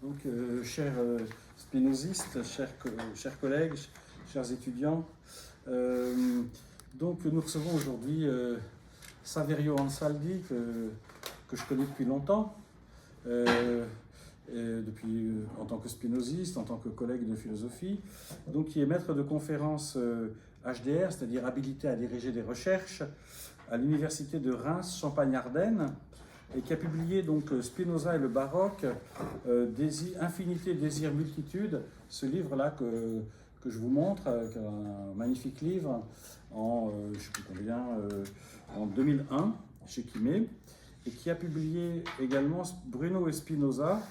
Donc, chers spinozistes, chers collègues, chers étudiants, donc nous recevons aujourd'hui Saverio Ansaldi, que je connais depuis longtemps, en tant que spinoziste, en tant que collègue de philosophie, donc qui est maître de conférence HDR, c'est-à-dire habilité à diriger des recherches, à l'université de Reims, Champagne-Ardenne, et qui a publié donc Spinoza et le baroque, Infinité, désir, multitude, ce livre-là que je vous montre, un magnifique livre je ne sais plus combien, en 2001 chez Quimé, et qui a publié également Bruno et Spinoza,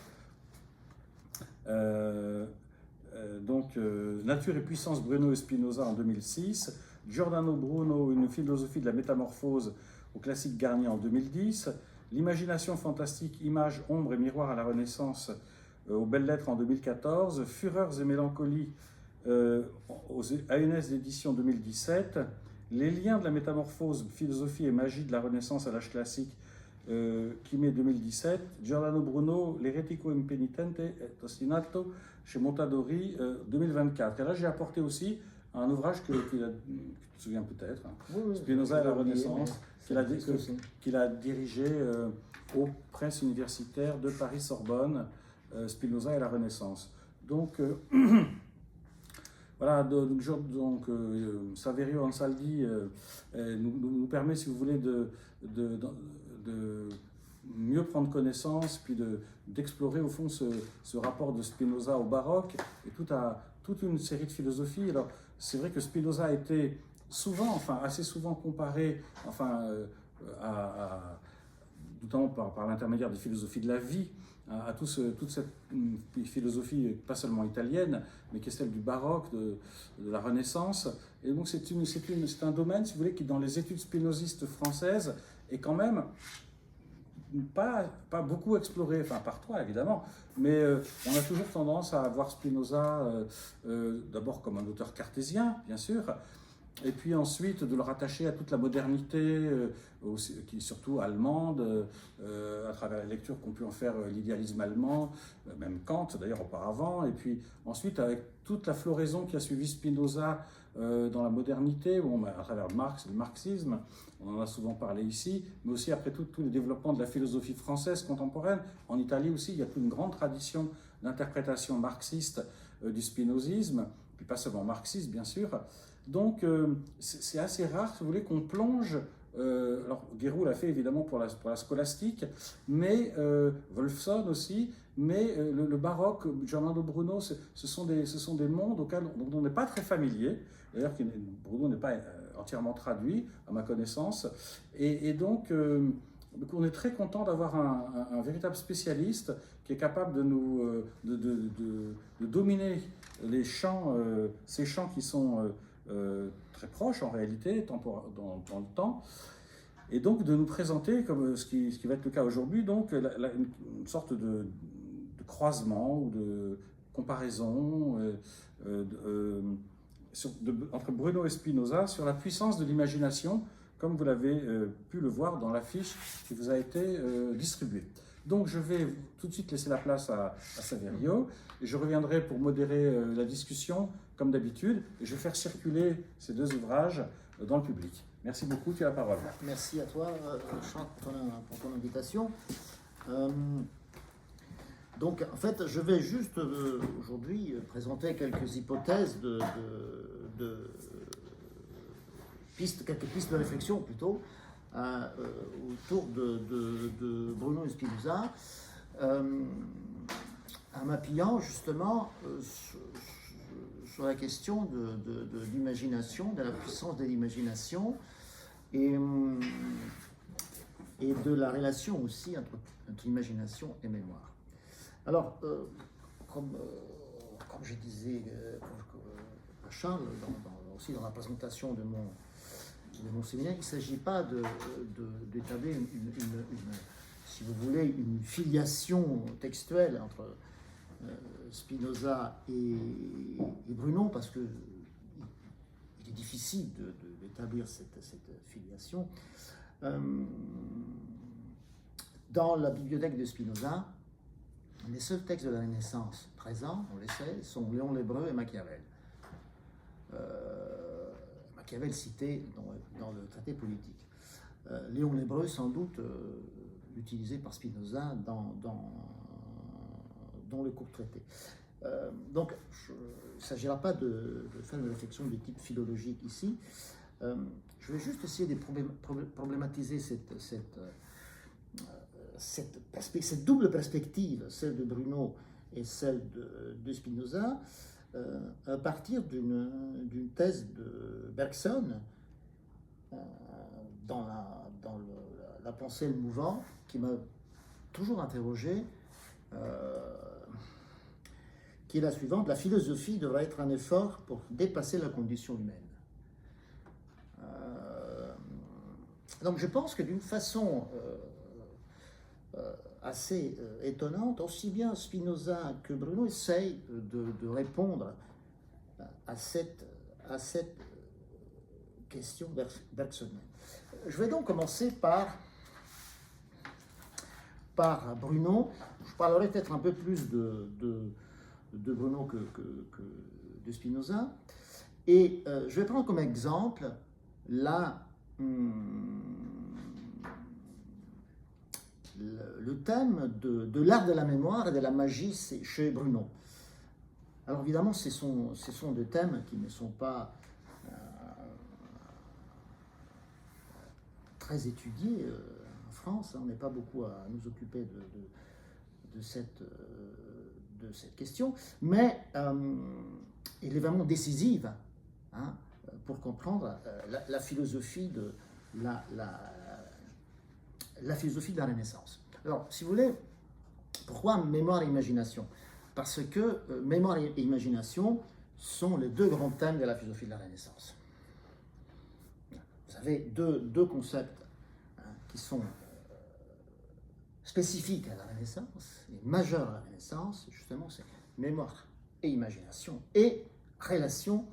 Nature et puissance, Bruno et Spinoza en 2006, Giordano Bruno, une philosophie de la métamorphose au classique Garnier en 2010, L'imagination fantastique, images, ombres et miroirs à la Renaissance aux Belles Lettres en 2014, Fureurs et mélancolie aux ANS d'édition 2017, Les liens de la métamorphose, philosophie et magie de la Renaissance à l'âge classique, Quimé 2017, Giordano Bruno, L'Eretico Impenitente et Ostinato chez Montadori 2024. Et là, j'ai apporté aussi un ouvrage que tu te souviens peut-être, Spinoza et la Renaissance, qu'il a dirigé aux presses universitaires de Paris-Sorbonne, Spinoza et la Renaissance. Donc, voilà, Saverio Ansaldi nous permet, si vous voulez, de mieux prendre connaissance, puis d'explorer au fond ce rapport de Spinoza au baroque et toute une série de philosophies. Alors, c'est vrai que Spinoza a été assez souvent comparé, notamment par l'intermédiaire des philosophies de la vie, à toute cette philosophie, pas seulement italienne, mais qui est celle du baroque, de la Renaissance. Et donc c'est un domaine, si vous voulez, qui dans les études spinozistes françaises est quand même pas beaucoup exploré, enfin par toi évidemment, mais on a toujours tendance à voir Spinoza d'abord comme un auteur cartésien, bien sûr, et puis ensuite de le rattacher à toute la modernité, qui est surtout allemande, à travers la lecture qu'ont pu en faire l'idéalisme allemand, même Kant d'ailleurs auparavant, et puis ensuite avec toute la floraison qui a suivi Spinoza dans la modernité, à travers Marx, le marxisme, on en a souvent parlé ici, mais aussi après tous les développements de la philosophie française contemporaine. En Italie aussi, il y a toute une grande tradition d'interprétation marxiste du spinozisme, puis pas seulement marxiste bien sûr. Donc c'est assez rare, si vous voulez, qu'on plonge. Alors Guéroult l'a fait évidemment pour la scolastique, mais Wolfson aussi, mais le baroque, Giordano Bruno, ce sont des mondes dont on n'est pas très familier. D'ailleurs, Bruno n'est pas entièrement traduit, à ma connaissance. Et donc, on est très content d'avoir un véritable spécialiste qui est capable de dominer les champs, ces champs qui sont très proches en réalité, dans le temps, et donc de nous présenter, comme ce qui va être le cas aujourd'hui, donc une sorte de croisement ou de comparaison entre Bruno et Spinoza sur la puissance de l'imagination, comme vous l'avez pu le voir dans l'affiche qui vous a été distribuée. Donc je vais tout de suite laisser la place à Saverio, et je reviendrai pour modérer la discussion, comme d'habitude, et je vais faire circuler ces deux ouvrages dans le public. Merci beaucoup, tu as la parole. Merci à toi, Chante, pour ton invitation. Donc, en fait, je vais juste aujourd'hui présenter quelques hypothèses quelques pistes de réflexion plutôt, autour de Bruno et Spinoza, en m'appuyant justement sur la question de l'imagination, de la puissance de l'imagination et de la relation aussi entre imagination et mémoire. Alors, comme je disais à Charles, aussi dans la présentation de mon séminaire, il ne s'agit pas d'établir si vous voulez, une filiation textuelle entre Spinoza et Bruno, parce que il est difficile d'établir cette filiation. Dans la bibliothèque de Spinoza, les seuls textes de la Renaissance présents, on le sait, sont Léon l'Hébreu et Machiavel. Machiavel cité dans le traité politique. Léon l'Hébreu, sans doute, utilisé par Spinoza dans le court traité. Donc, il ne s'agira pas de faire une réflexion de type philologique ici. Je vais juste essayer de problématiser cette double perspective, celle de Bruno et celle de Spinoza, à partir d'une thèse de Bergson dans la pensée et le mouvant qui m'a toujours interrogé, qui est la suivante: la philosophie devrait être un effort pour dépasser la condition humaine. Donc je pense que d'une façon assez étonnante, aussi bien Spinoza que Bruno essayent de répondre à cette question bergsonienne. Je vais donc commencer par Bruno. Je parlerai peut-être un peu plus de Bruno que de Spinoza. Et je vais prendre comme exemple le thème de l'art de la mémoire et de la magie chez Bruno. Alors évidemment, ce sont des thèmes qui ne sont pas très étudiés en France. On n'est pas beaucoup à nous occuper de cette question, mais elle est vraiment décisive pour comprendre la philosophie de la philosophie de la Renaissance. Alors, si vous voulez, pourquoi mémoire et imagination? Parce que mémoire et imagination sont les deux grands thèmes de la philosophie de la Renaissance. Vous avez deux concepts qui sont spécifiques à la Renaissance, et majeurs à la Renaissance, justement, c'est mémoire et imagination, et relation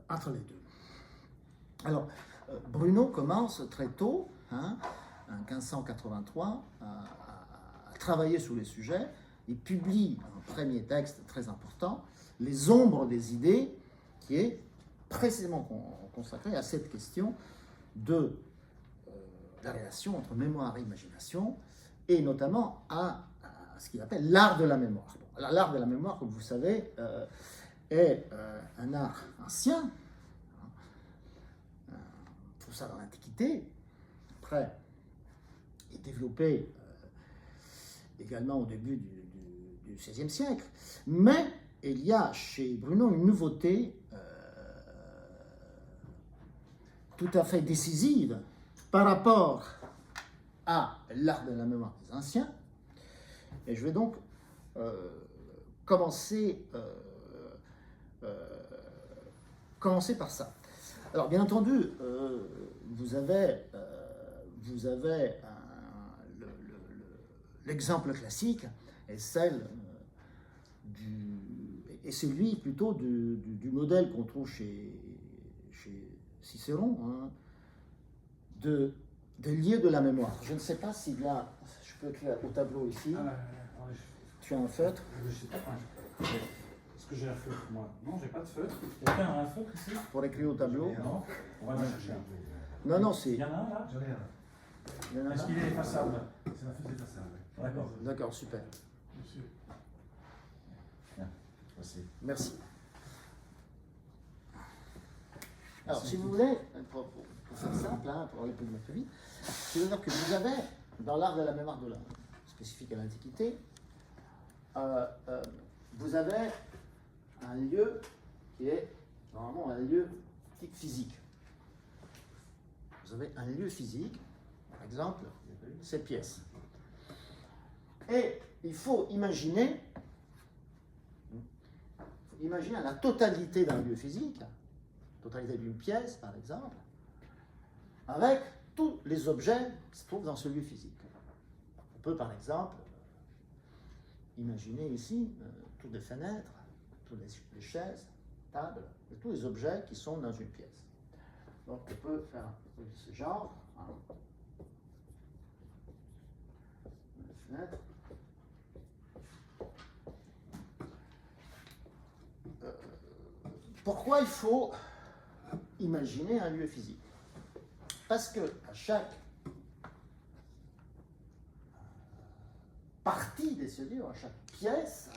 entre les deux. Alors, Bruno commence très tôt, en 1583, à travailler sur les sujets. Il publie un premier texte très important, Les ombres des idées, qui est précisément consacré à cette question de la relation entre mémoire et imagination, et notamment à ce qu'il appelle l'art de la mémoire. Bon, l'art de la mémoire, comme vous savez, est un art ancien. Tout ça dans l'Antiquité, après est développé également au début du XVIe siècle, mais il y a chez Bruno une nouveauté tout à fait décisive par rapport à l'art de la mémoire des anciens, et je vais donc commencer par ça. Alors, bien entendu, vous avez l'exemple classique est celui plutôt du modèle qu'on trouve chez Cicéron, de lieu de la mémoire. Je ne sais pas s'il y a, je peux écrire au tableau ici. Tu as un feutre? Est-ce que j'ai un feutre, moi? Non, j'ai pas de feutre. Quelqu'un a un feutre ici? Pour écrire au tableau? Non, on va en chercher un. Non, c'est... Il y en a un là? J'en ai un. Est-ce qu'il est effaçable? C'est la fusée façade, oui. D'accord. D'accord, super. Monsieur. Merci. Merci. Alors, si vous voulez, pour faire simple, pour aller plus vite, c'est-à-dire que vous avez, dans l'art de la mémoire spécifique à l'Antiquité, vous avez un lieu qui est normalement un lieu type physique. Vous avez un lieu physique, par exemple, cette pièce. Et il faut imaginer la totalité d'un lieu physique, la totalité d'une pièce, par exemple, avec tous les objets qui se trouvent dans ce lieu physique. On peut, par exemple, imaginer ici toutes les fenêtres, toutes les chaises, tables, et tous les objets qui sont dans une pièce. Donc on peut faire ce genre. Pourquoi il faut imaginer un lieu physique? Parce que à chaque partie de ce lieu, à chaque pièce,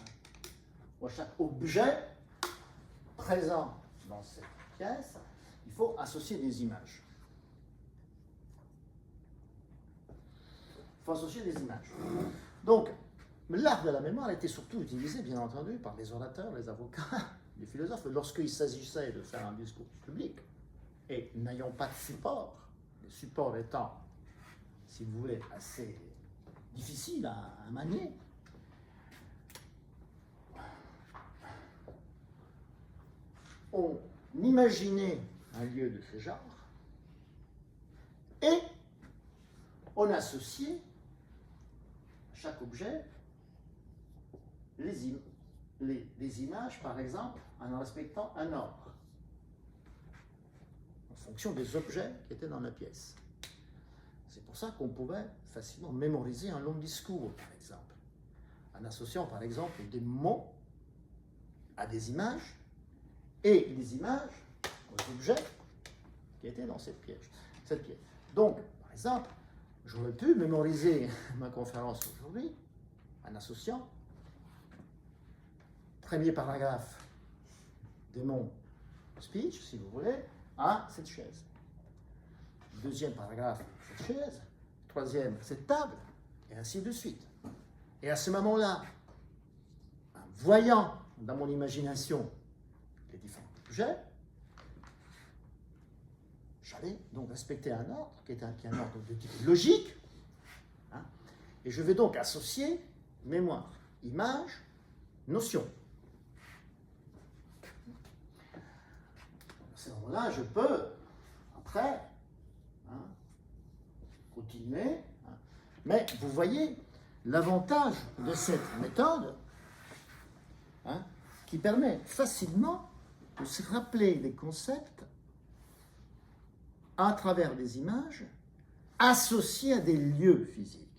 ou à chaque objet présent dans cette pièce, il faut associer des images. Il faut associer des images. Donc, l'art de la mémoire était surtout utilisé, bien entendu, par les orateurs, les avocats, les philosophes, lorsqu'il s'agissait de faire un discours public, et n'ayant pas de support, le support étant, si vous voulez, assez difficile à manier, on imaginait un lieu de ce genre et on associait à chaque objet les images, par exemple, en respectant un ordre, en fonction des objets qui étaient dans la pièce. C'est pour ça qu'on pouvait facilement mémoriser un long discours, par exemple, en associant, par exemple, des mots à des images et des images aux objets qui étaient dans cette pièce. Donc, par exemple, j'aurais pu mémoriser ma conférence aujourd'hui en associant premier paragraphe de mon speech, si vous voulez, à cette chaise. Deuxième paragraphe, cette chaise. Troisième, cette table, et ainsi de suite. Et à ce moment-là, en voyant dans mon imagination les différents objets, j'allais donc respecter un ordre qui est un ordre de type logique, hein, et je vais donc associer mémoire, image, notion. À ce moment-là, je peux, après, continuer, mais vous voyez l'avantage de cette méthode, qui permet facilement de se rappeler des concepts à travers des images associées à des lieux physiques.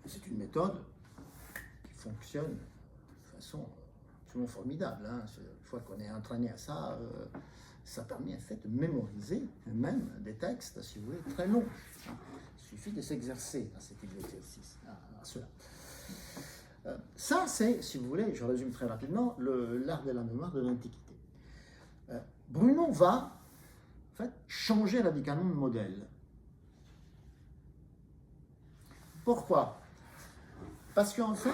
C'est une méthode qui fonctionne de façon absolument formidable. Une fois qu'on est entraîné à ça, ça permet en fait de mémoriser même des textes, si vous voulez, très longs. Il suffit de s'exercer à cet exercice, à cela. Ça, c'est, si vous voulez, je résume très rapidement, l'art de la mémoire de l'Antiquité. Bruno va, en fait, changer radicalement le modèle. Pourquoi? Parce qu'en fait,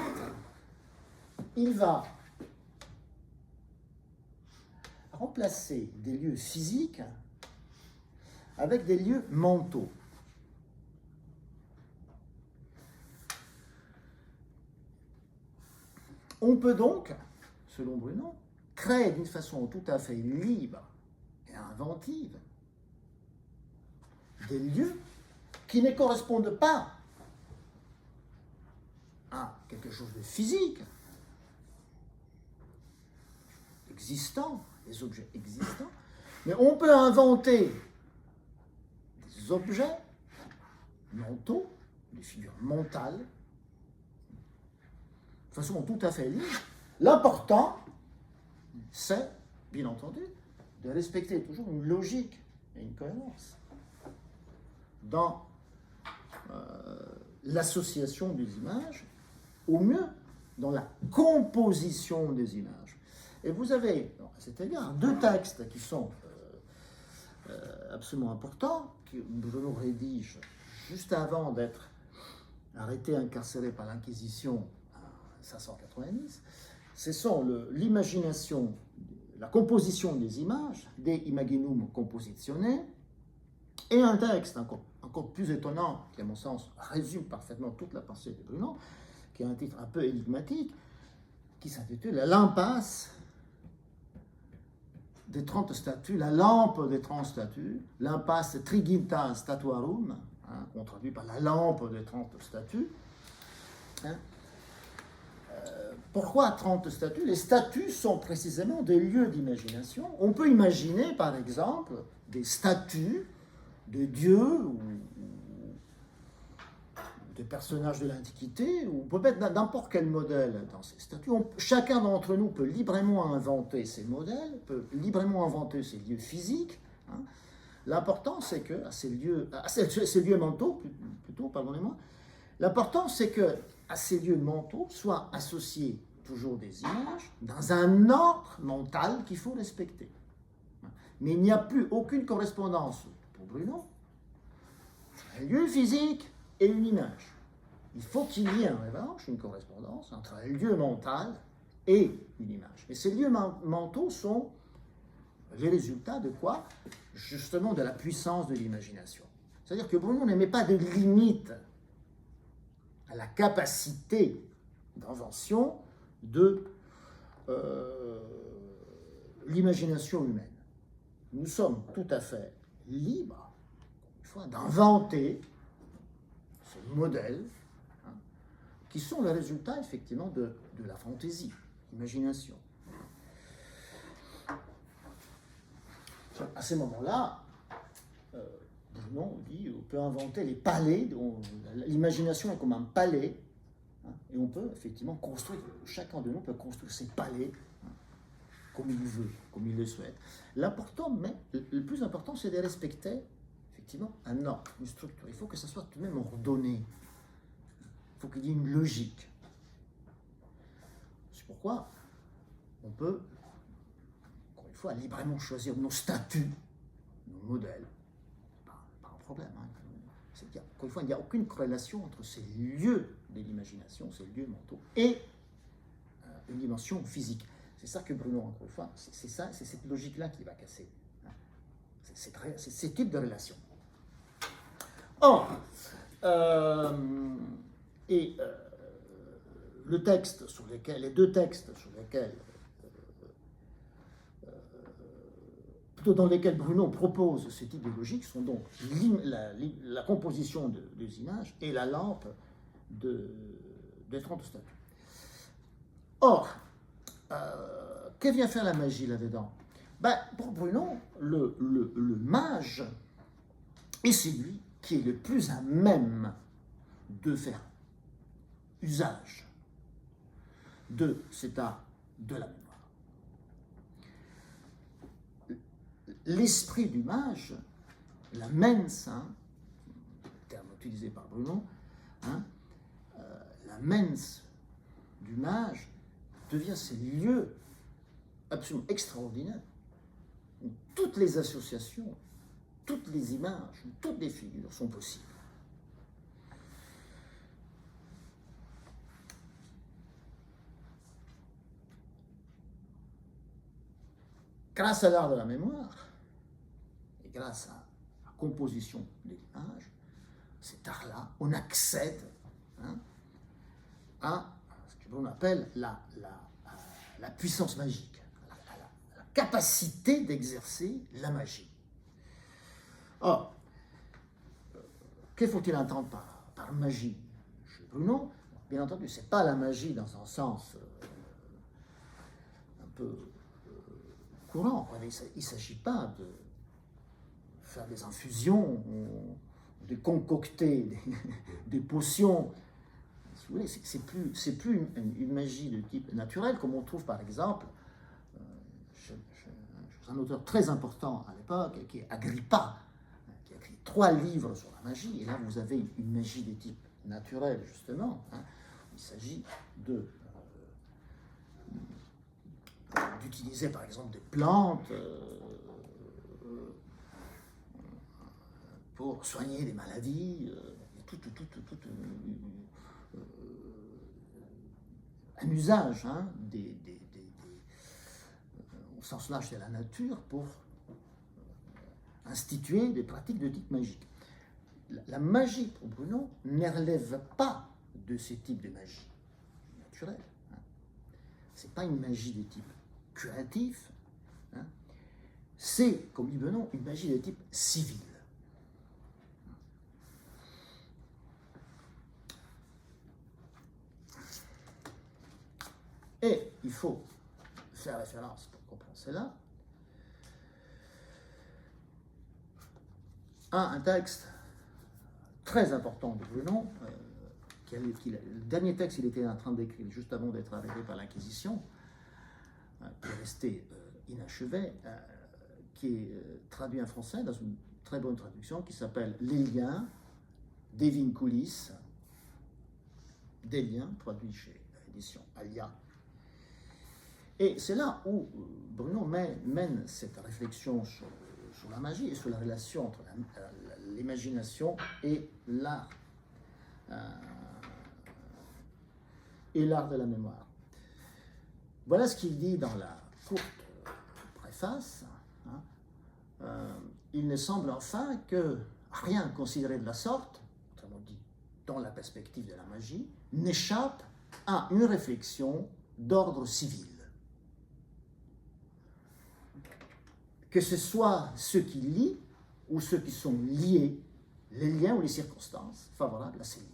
il va remplacer des lieux physiques avec des lieux mentaux. On peut donc, selon Bruno, créer d'une façon tout à fait libre et inventive des lieux qui ne correspondent pas à quelque chose de physique, existant, des objets existants, mais on peut inventer des objets mentaux, des figures mentales, de façon tout à fait libre. L'important, c'est, bien entendu, de respecter toujours une logique et une cohérence dans l'association des images, au mieux dans la composition des images. Et vous avez, à cet égard, deux textes qui sont absolument importants, que Bruno rédige juste avant d'être arrêté, incarcéré par l'Inquisition en 590. Ce sont l'imagination, la composition des images, De Imaginum Compositione, et un texte encore plus étonnant, qui à mon sens résume parfaitement toute la pensée de Bruno, qui a un titre un peu énigmatique, qui s'intitule « L'impasse des 30 statues », la lampe des 30 statues, l'impasse triginta statuarum, on traduit par la lampe des 30 statues. Pourquoi 30 statues? Les statues sont précisément des lieux d'imagination. On peut imaginer, par exemple, des statues de dieux ou de personnages de l'Antiquité, ou peut mettre n'importe quel modèle dans ces statues. Chacun d'entre nous peut librement inventer ces modèles, peut librement inventer ces lieux physiques. Hein. L'important, c'est que, ces lieux mentaux, plutôt, pardonnez-moi, l'important, c'est que à ces lieux mentaux soient associés toujours des images dans un ordre mental qu'il faut respecter. Mais il n'y a plus aucune correspondance, pour Bruno, entre un lieu physique et une image. Il faut qu'il y ait en revanche une correspondance entre un lieu mental et une image. Et ces lieux mentaux sont les résultats de quoi? Justement de la puissance de l'imagination. C'est-à-dire que Bruno n'aimait pas de limite à la capacité d'invention de l'imagination humaine. Nous sommes tout à fait libres, une fois, d'inventer ces modèles hein, qui sont le résultat, effectivement, de la fantaisie, l'imagination. À ces moments-là, Bruno dit on peut inventer les palais, l'imagination est comme un palais, hein, et on peut effectivement construire, chacun de nous peut construire ses palais hein, comme il veut, comme il le souhaite. L'important, mais le plus important, c'est de respecter effectivement un ordre, une structure. Il faut que ça soit tout de même ordonné. Il faut qu'il y ait une logique. C'est pourquoi on peut, encore une fois, librement choisir nos statuts, nos modèles. Pas un problème. Hein. Encore une fois, il n'y a aucune corrélation entre ces lieux de l'imagination, ces lieux mentaux, et une dimension physique. C'est ça que Bruno, encore une fois, c'est cette logique-là qui va casser. Hein. C'est ce type de relation. Or, le texte sur lequel, les deux textes sur lesquels, plutôt dans lesquels Bruno propose ce type de logique sont donc la composition des images et la lampe des 30 statues. Or, que vient faire la magie là-dedans? Pour Bruno, le mage est celui qui est le plus à même de faire usage de cet art de la mémoire. L'esprit du mage, la mens, hein, terme utilisé par Bruno, hein, la mens du mage devient ces lieux absolument extraordinaires où toutes les associations, toutes les images, toutes les figures sont possibles. Grâce à l'art de la mémoire et grâce à la composition des images, cet art-là, on accède hein, à ce que l'on appelle la puissance magique, la capacité d'exercer la magie. Or, que faut-il entendre par magie chez Bruno? Bien entendu, ce n'est pas la magie dans un sens un peu courant. Il ne s'agit pas de faire des infusions ou de concocter des potions. Si vous voulez, c'est plus une magie de type naturel, comme on trouve par exemple chez un auteur très important à l'époque, qui est Agrippa, qui a écrit 3 livres sur la magie. Et là, vous avez une magie de type naturel, justement. Hein. Il s'agit d'utiliser par exemple des plantes pour soigner des maladies, un usage hein, au sens large de la nature pour instituer des pratiques de type magique. La magie, pour Bruno, ne relève pas de ce type de magie naturelle. Hein. Ce n'est pas une magie de type curatif, hein. C'est, comme dit Bruno, une magie de type civil. Et il faut faire référence pour comprendre cela a un texte très important de Bruno, le dernier texte qu'il était en train d'écrire juste avant d'être arrêté par l'Inquisition, qui est resté inachevé, qui est traduit en français dans une très bonne traduction qui s'appelle Les liens, des vinculis, des liens, traduit chez l'édition Alia. Et c'est là où Bruno mène cette réflexion sur la magie et sur la relation entre l'imagination et l'art. Et l'art de la mémoire. Voilà ce qu'il dit dans la courte préface. Il ne semble enfin que rien considéré de la sorte, autrement dit, dans la perspective de la magie, n'échappe à une réflexion d'ordre civil. Que ce soit ceux qui lient ou ceux qui sont liés, les liens ou les circonstances favorables à ces liens.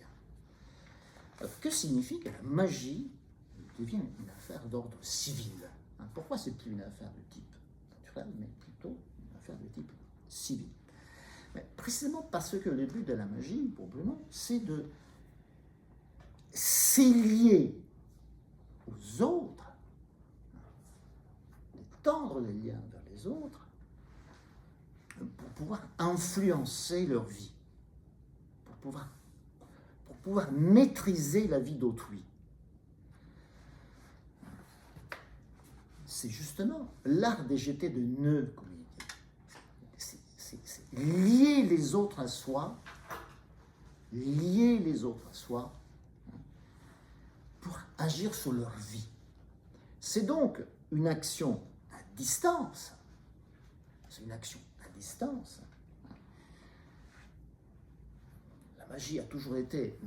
Alors, que signifie que la magie devient une affaire d'ordre civil? Pourquoi c'est plus une affaire de type naturel, mais plutôt une affaire de type civil? Mais précisément parce que le but de la magie, pour Bruno, c'est de s'élier aux autres, d'étendre les liens vers les autres, pour pouvoir influencer leur vie, pour pouvoir maîtriser la vie d'autrui. C'est justement l'art des jetés de nœuds, comme il dit. C'est lier les autres à soi, pour agir sur leur vie. C'est donc une action à distance. C'est une action à distance. La magie a toujours été,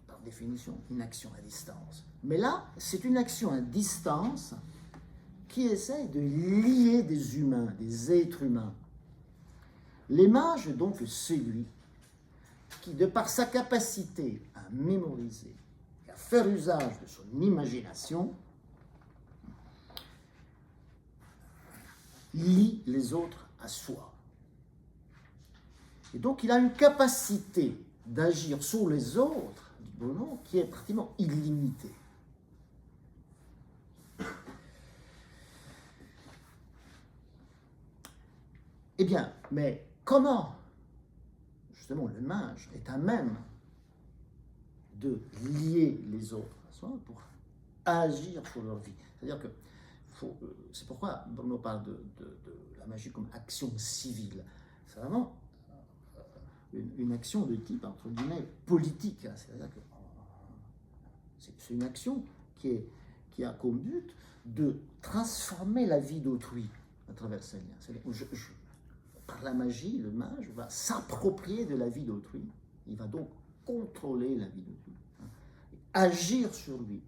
par définition, une action à distance. Mais là, c'est une action à distance qui essaie de lier des humains, des êtres humains. Les mages, donc, celui qui, de par sa capacité à mémoriser et à faire usage de son imagination, lie les autres à soi. Et donc, il a une capacité d'agir sur les autres, dit Bruno, qui est pratiquement illimitée. Eh bien, mais comment, justement, le mage est à même de lier les autres à soi pour agir sur leur vie? C'est-à-dire que c'est pourquoi Bruno parle de la magie comme action civile. C'est vraiment une action de type, entre guillemets, politique. C'est-à-dire que c'est une action qui a comme but de transformer la vie d'autrui à travers ces liens. Par la magie, le mage va s'approprier de la vie d'autrui. Il va donc contrôler la vie d'autrui, agir sur lui.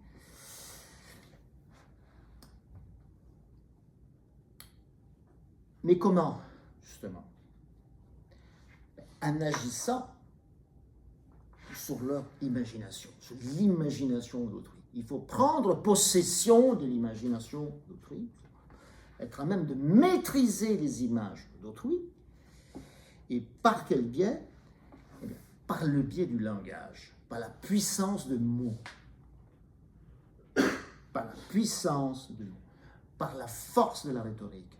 Mais comment, justement? En agissant sur leur imagination, sur l'imagination d'autrui. Il faut prendre possession de l'imagination d'autrui, être à même de maîtriser les images d'autrui. Et par quel biais? Eh bien, par le biais du langage, par la puissance de mots. Par la puissance de mots, par la force de la rhétorique.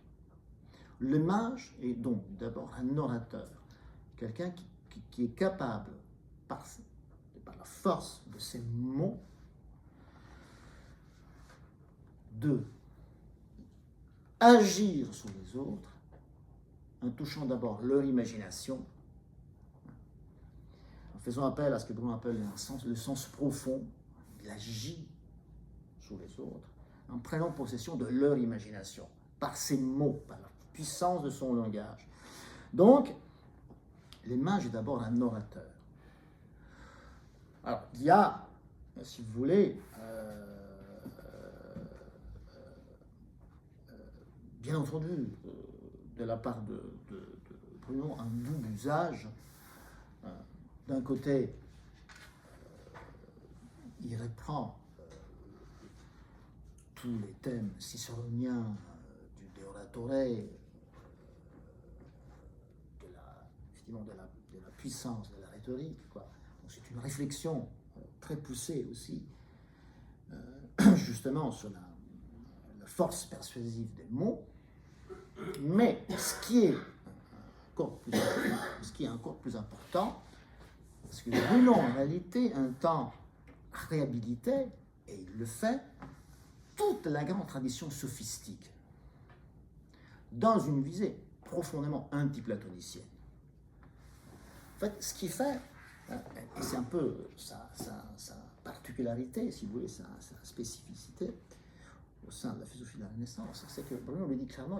Le mage est donc d'abord un orateur, quelqu'un qui est capable, par la force de ses mots, de agir sur les autres en touchant d'abord leur imagination, en faisant appel à ce que Bruno appelle le sens profond. Il agit sur les autres en prenant possession de leur imagination, par ses mots, par la puissance de son langage. Donc, le mage est d'abord un orateur. Alors, il y a, si vous voulez, bien entendu, de la part de Bruno, un double usage. D'un côté, il reprend tous les thèmes cicéroniens du De Oratore, de la effectivement de la puissance de la rhétorique, quoi. Donc c'est une réflexion très poussée aussi, justement sur la force persuasive des mots. Mais ce qui est encore plus important, parce que Bruno en réalité un temps réhabilitait, et il le fait, toute la grande tradition sophistique, dans une visée profondément anti-platonicienne. En fait, ce qu'il fait, et c'est un peu sa particularité, si vous voulez, sa spécificité au sein de la philosophie de la Renaissance, c'est que Bruno le dit clairement,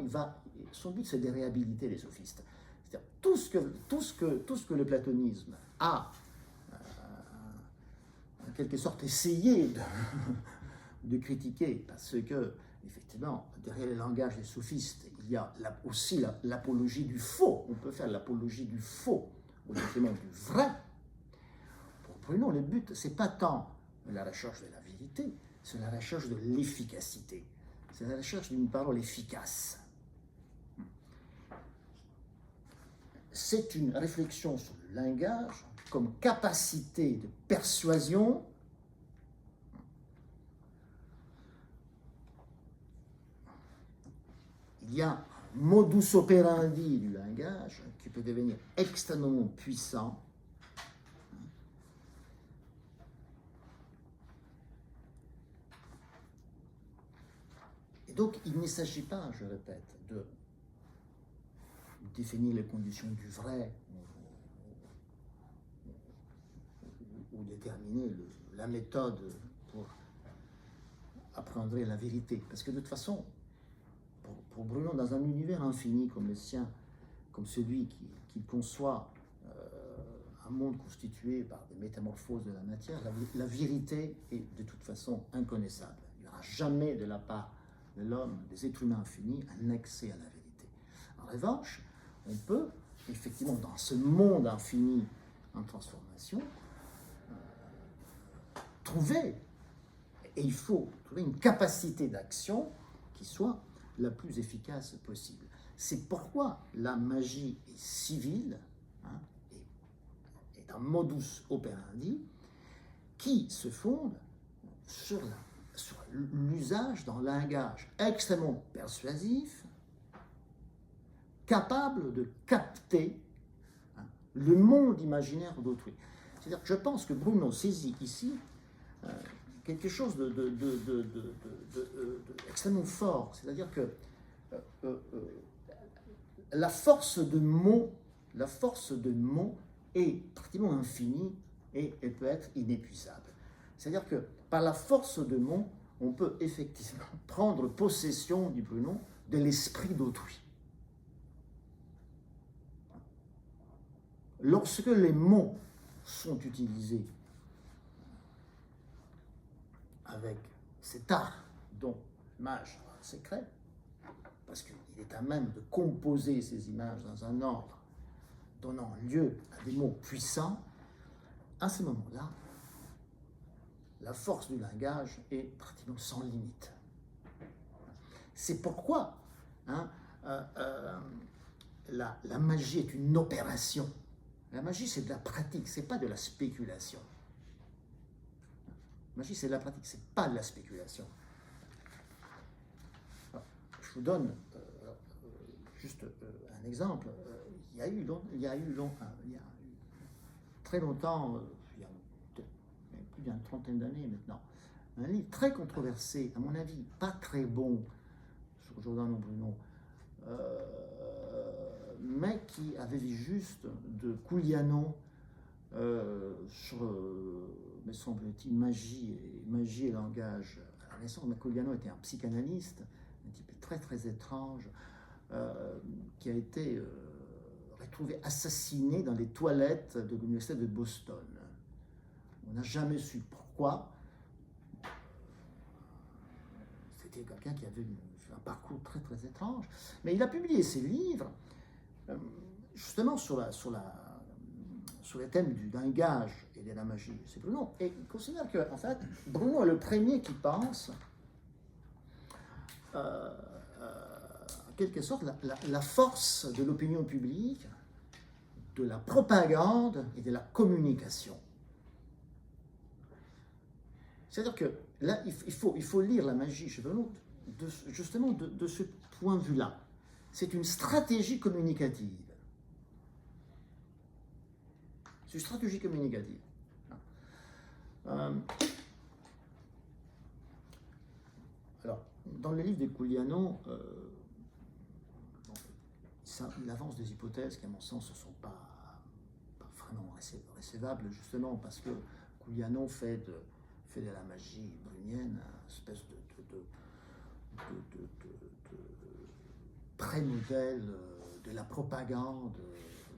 son but c'est de réhabiliter les sophistes. C'est-à-dire tout ce que le platonisme a, en quelque sorte, essayé de critiquer, parce que, effectivement, derrière les langages des sophistes, il y a aussi l'apologie du faux. On peut faire l'apologie du faux au détriment du vrai. Pour Bruno, le but, c'est pas tant la recherche de la vérité, c'est la recherche de l'efficacité. C'est la recherche d'une parole efficace. C'est une réflexion sur le langage comme capacité de persuasion il y a un modus operandi du langage qui peut devenir extrêmement puissant. Et donc, il ne s'agit pas, je répète, de définir les conditions du vrai ou déterminer la méthode pour apprendre la vérité. Parce que de toute façon, pour Bruno, dans un univers infini comme le sien, comme celui qui conçoit un monde constitué par des métamorphoses de la matière, la vérité est de toute façon inconnaissable. Il n'y aura jamais de la part de l'homme, des êtres humains infinis, un accès à la vérité. En revanche, on peut, effectivement, dans ce monde infini en transformation, trouver, et il faut trouver une capacité d'action qui soit la plus efficace possible. C'est pourquoi la magie est civile, est un modus operandi qui se fonde sur l'usage d'un langage extrêmement persuasif, capable de capter le monde imaginaire d'autrui. C'est-à-dire que je pense que Bruno saisit ici quelque chose d'extrêmement fort. C'est-à-dire que la force de mots est pratiquement infinie et elle peut être inépuisable. C'est-à-dire que par la force de mots, on peut effectivement prendre possession, dit Bruno, de l'esprit d'autrui. Lorsque les mots sont utilisés avec cet art dont l'image a un secret, parce qu'il est à même de composer ces images dans un ordre donnant lieu à des mots puissants, à ce moment-là, la force du langage est pratiquement sans limite. C'est pourquoi la magie est une opération. La magie, c'est de la pratique, c'est pas de la spéculation. La magie, c'est de la pratique, c'est pas de la spéculation. Alors, je vous donne juste un exemple. Il y a eu très longtemps, il y a plus d'une trentaine d'années maintenant, un livre très controversé, à mon avis, pas très bon, sur Giordano Bruno, mais qui avait vu juste de Culiano sur, me semble-t-il, magie et langage à la Renaissance. Mais Culiano était un psychanalyste, un type très très étrange, qui a été retrouvé assassiné dans les toilettes de l'université de Boston. On n'a jamais su pourquoi. C'était quelqu'un qui avait un parcours très très étrange, mais il a publié ses livres justement sur les thèmes du langage et de la magie. C'est Bruno. Et il considère que, en fait, Bruno est le premier qui pense, en quelque sorte, la force de l'opinion publique de la propagande et de la communication. C'est-à-dire que là, il faut lire la magie chez Brunot justement de ce point de vue-là. C'est une stratégie communicative. C'est une stratégie communicative. Alors, dans le livre de Culiano, il avance des hypothèses qui, à mon sens, ne sont pas vraiment récevables, justement parce que Culiano fait de la magie brunienne une espèce de pré-modèle de la propagande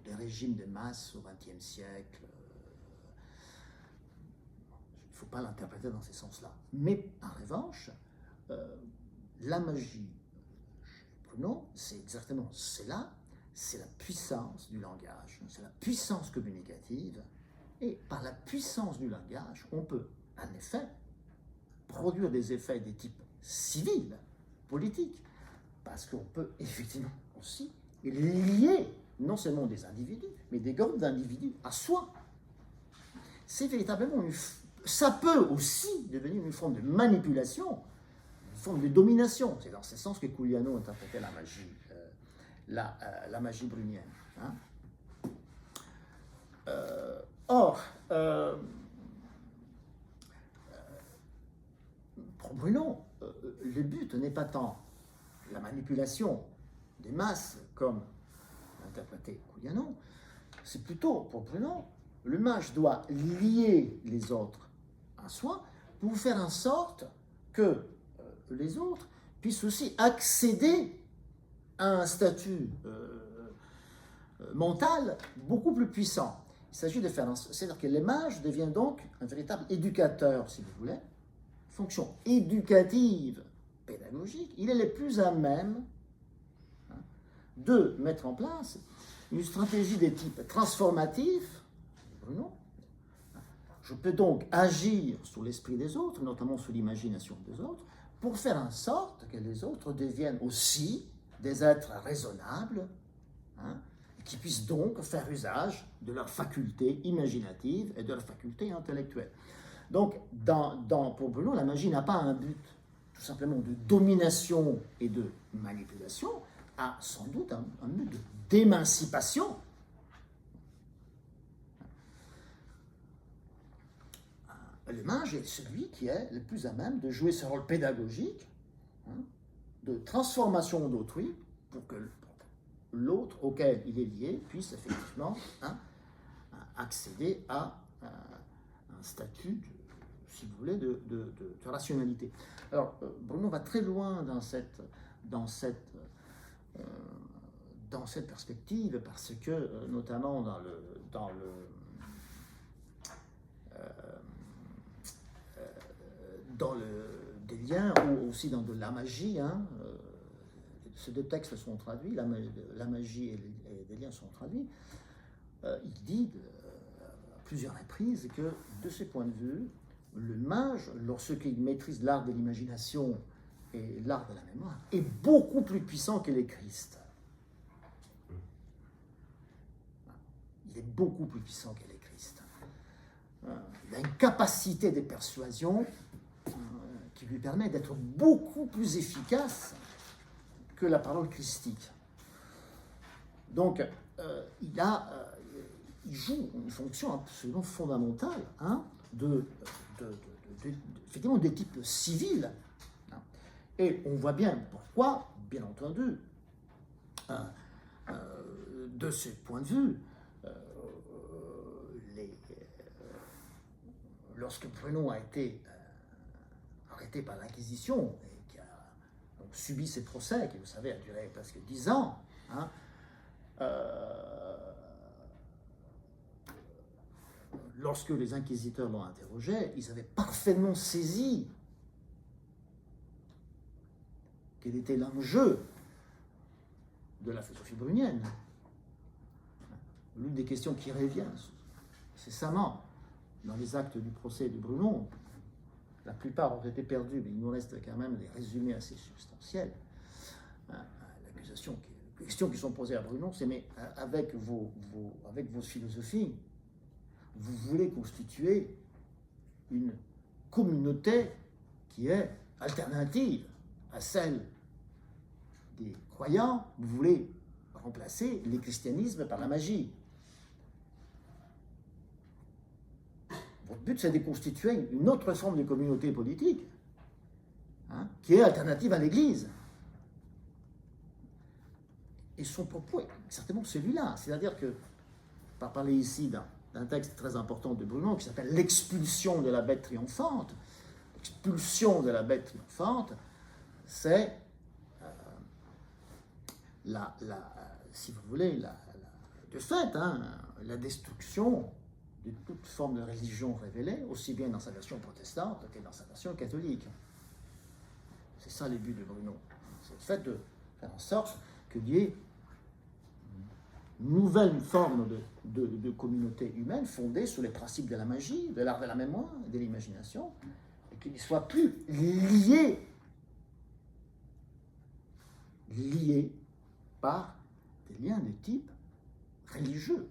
des régimes de masse au XXe siècle. Il ne faut pas l'interpréter dans ces sens-là. Mais en revanche, la magie, Bruno, c'est exactement cela, c'est la puissance du langage, c'est la puissance communicative, et par la puissance du langage, on peut, en effet, produire des effets des types civils, politiques, parce qu'on peut effectivement aussi lier non seulement des individus, mais des groupes d'individus à soi. C'est véritablement ça peut aussi devenir une forme de manipulation, une forme de domination. C'est dans ce sens que Culiano interprétait la magie, la magie brunienne. Hein. Pour Bruno, le but n'est pas tant la manipulation des masses, comme l'interprétait Culiano, c'est plutôt, pour Bruno, le mage doit lier les autres à soi pour faire en sorte que les autres puissent aussi accéder à un statut mental beaucoup plus puissant. Il s'agit de faire, c'est-à-dire que les mages deviennent donc un véritable éducateur, si vous voulez, fonction éducative, pédagogique. Il est le plus à même de mettre en place une stratégie de type transformatif. Bruno, je peux donc agir sur l'esprit des autres, notamment sur l'imagination des autres, pour faire en sorte que les autres deviennent aussi des êtres raisonnables, qui puissent donc faire usage de leurs facultés imaginatives et de leurs facultés intellectuelles. Donc, pour Bruno, la magie n'a pas un but tout simplement de domination et de manipulation, a sans doute un but d'émancipation. Le mage est celui qui est le plus à même de jouer ce rôle pédagogique, de transformation d'autrui, pour que l'autre auquel il est lié puisse effectivement accéder à un statut, si vous voulez, de rationalité. Alors, Bruno va très loin dans cette perspective, parce que, notamment dans des liens, ou aussi dans de la magie, ces deux textes sont traduits, la magie et des liens sont traduits, il dit à plusieurs reprises que, de ce point de vue, le mage, lorsqu'il maîtrise l'art de l'imagination et l'art de la mémoire, est beaucoup plus puissant que les Christ. Il est beaucoup plus puissant que les Christ. Il a une capacité de persuasion qui lui permet d'être beaucoup plus efficace que la parole christique. Donc, il joue une fonction absolument fondamentale, effectivement, des types civils. Et on voit bien pourquoi, bien entendu, de ce point de vue, lorsque Bruno a été arrêté par l'Inquisition et qui a donc subi ses procès, qui, vous savez, a duré presque 10 ans, lorsque les inquisiteurs l'ont interrogé, ils avaient parfaitement saisi quel était l'enjeu de la philosophie brunienne. L'une des questions qui revient incessamment dans les actes du procès de Bruno, la plupart ont été perdus, mais il nous reste quand même des résumés assez substantiels. L'accusation questions qui sont posées à Bruno, c'est mais avec vos philosophies, vous voulez constituer une communauté qui est alternative à celle des croyants, vous voulez remplacer les christianismes par la magie. Votre but, c'est de constituer une autre forme de communauté politique, hein, qui est alternative à l'Église. Et son propos est certainement celui-là. C'est-à-dire que, on va parler ici d'un texte très important de Bruno qui s'appelle « L'expulsion de la bête triomphante ». L'expulsion de la bête triomphante, c'est, si vous voulez, de fait, hein, la destruction de toute forme de religion révélée, aussi bien dans sa version protestante que dans sa version catholique. C'est ça le but de Bruno. C'est le fait de faire en sorte qu'il y ait une nouvelle forme de communauté humaine fondée sur les principes de la magie, de l'art de la mémoire, de l'imagination, et qu'il ne soit plus lié par des liens de type religieux,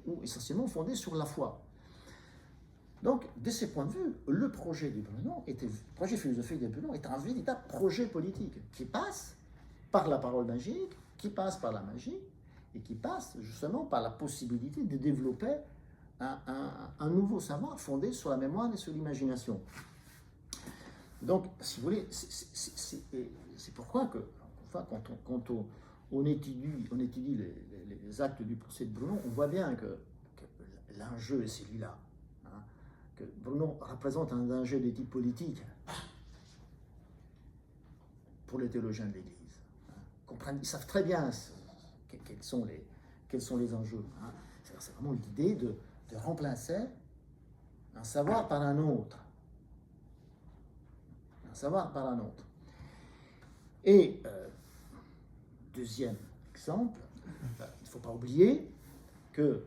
ou essentiellement fondés sur la foi. Donc, de ce point de vue, le projet philosophique de Bruno est un véritable projet politique qui passe par la parole magique, qui passe par la magie, et qui passe justement par la possibilité de développer un nouveau savoir fondé sur la mémoire et sur l'imagination. Donc, si vous voulez, c'est pourquoi que, enfin, quand on étudie les actes du procès de Bruno, on voit bien que l'enjeu est celui-là. Hein, que Bruno représente un enjeu de type politique pour les théologiens de l'Église. Hein, ils savent très bien quels sont les enjeux. Hein. C'est vraiment l'idée de remplacer un savoir par un autre. Un savoir par un autre. Et deuxième exemple, il ne faut pas oublier que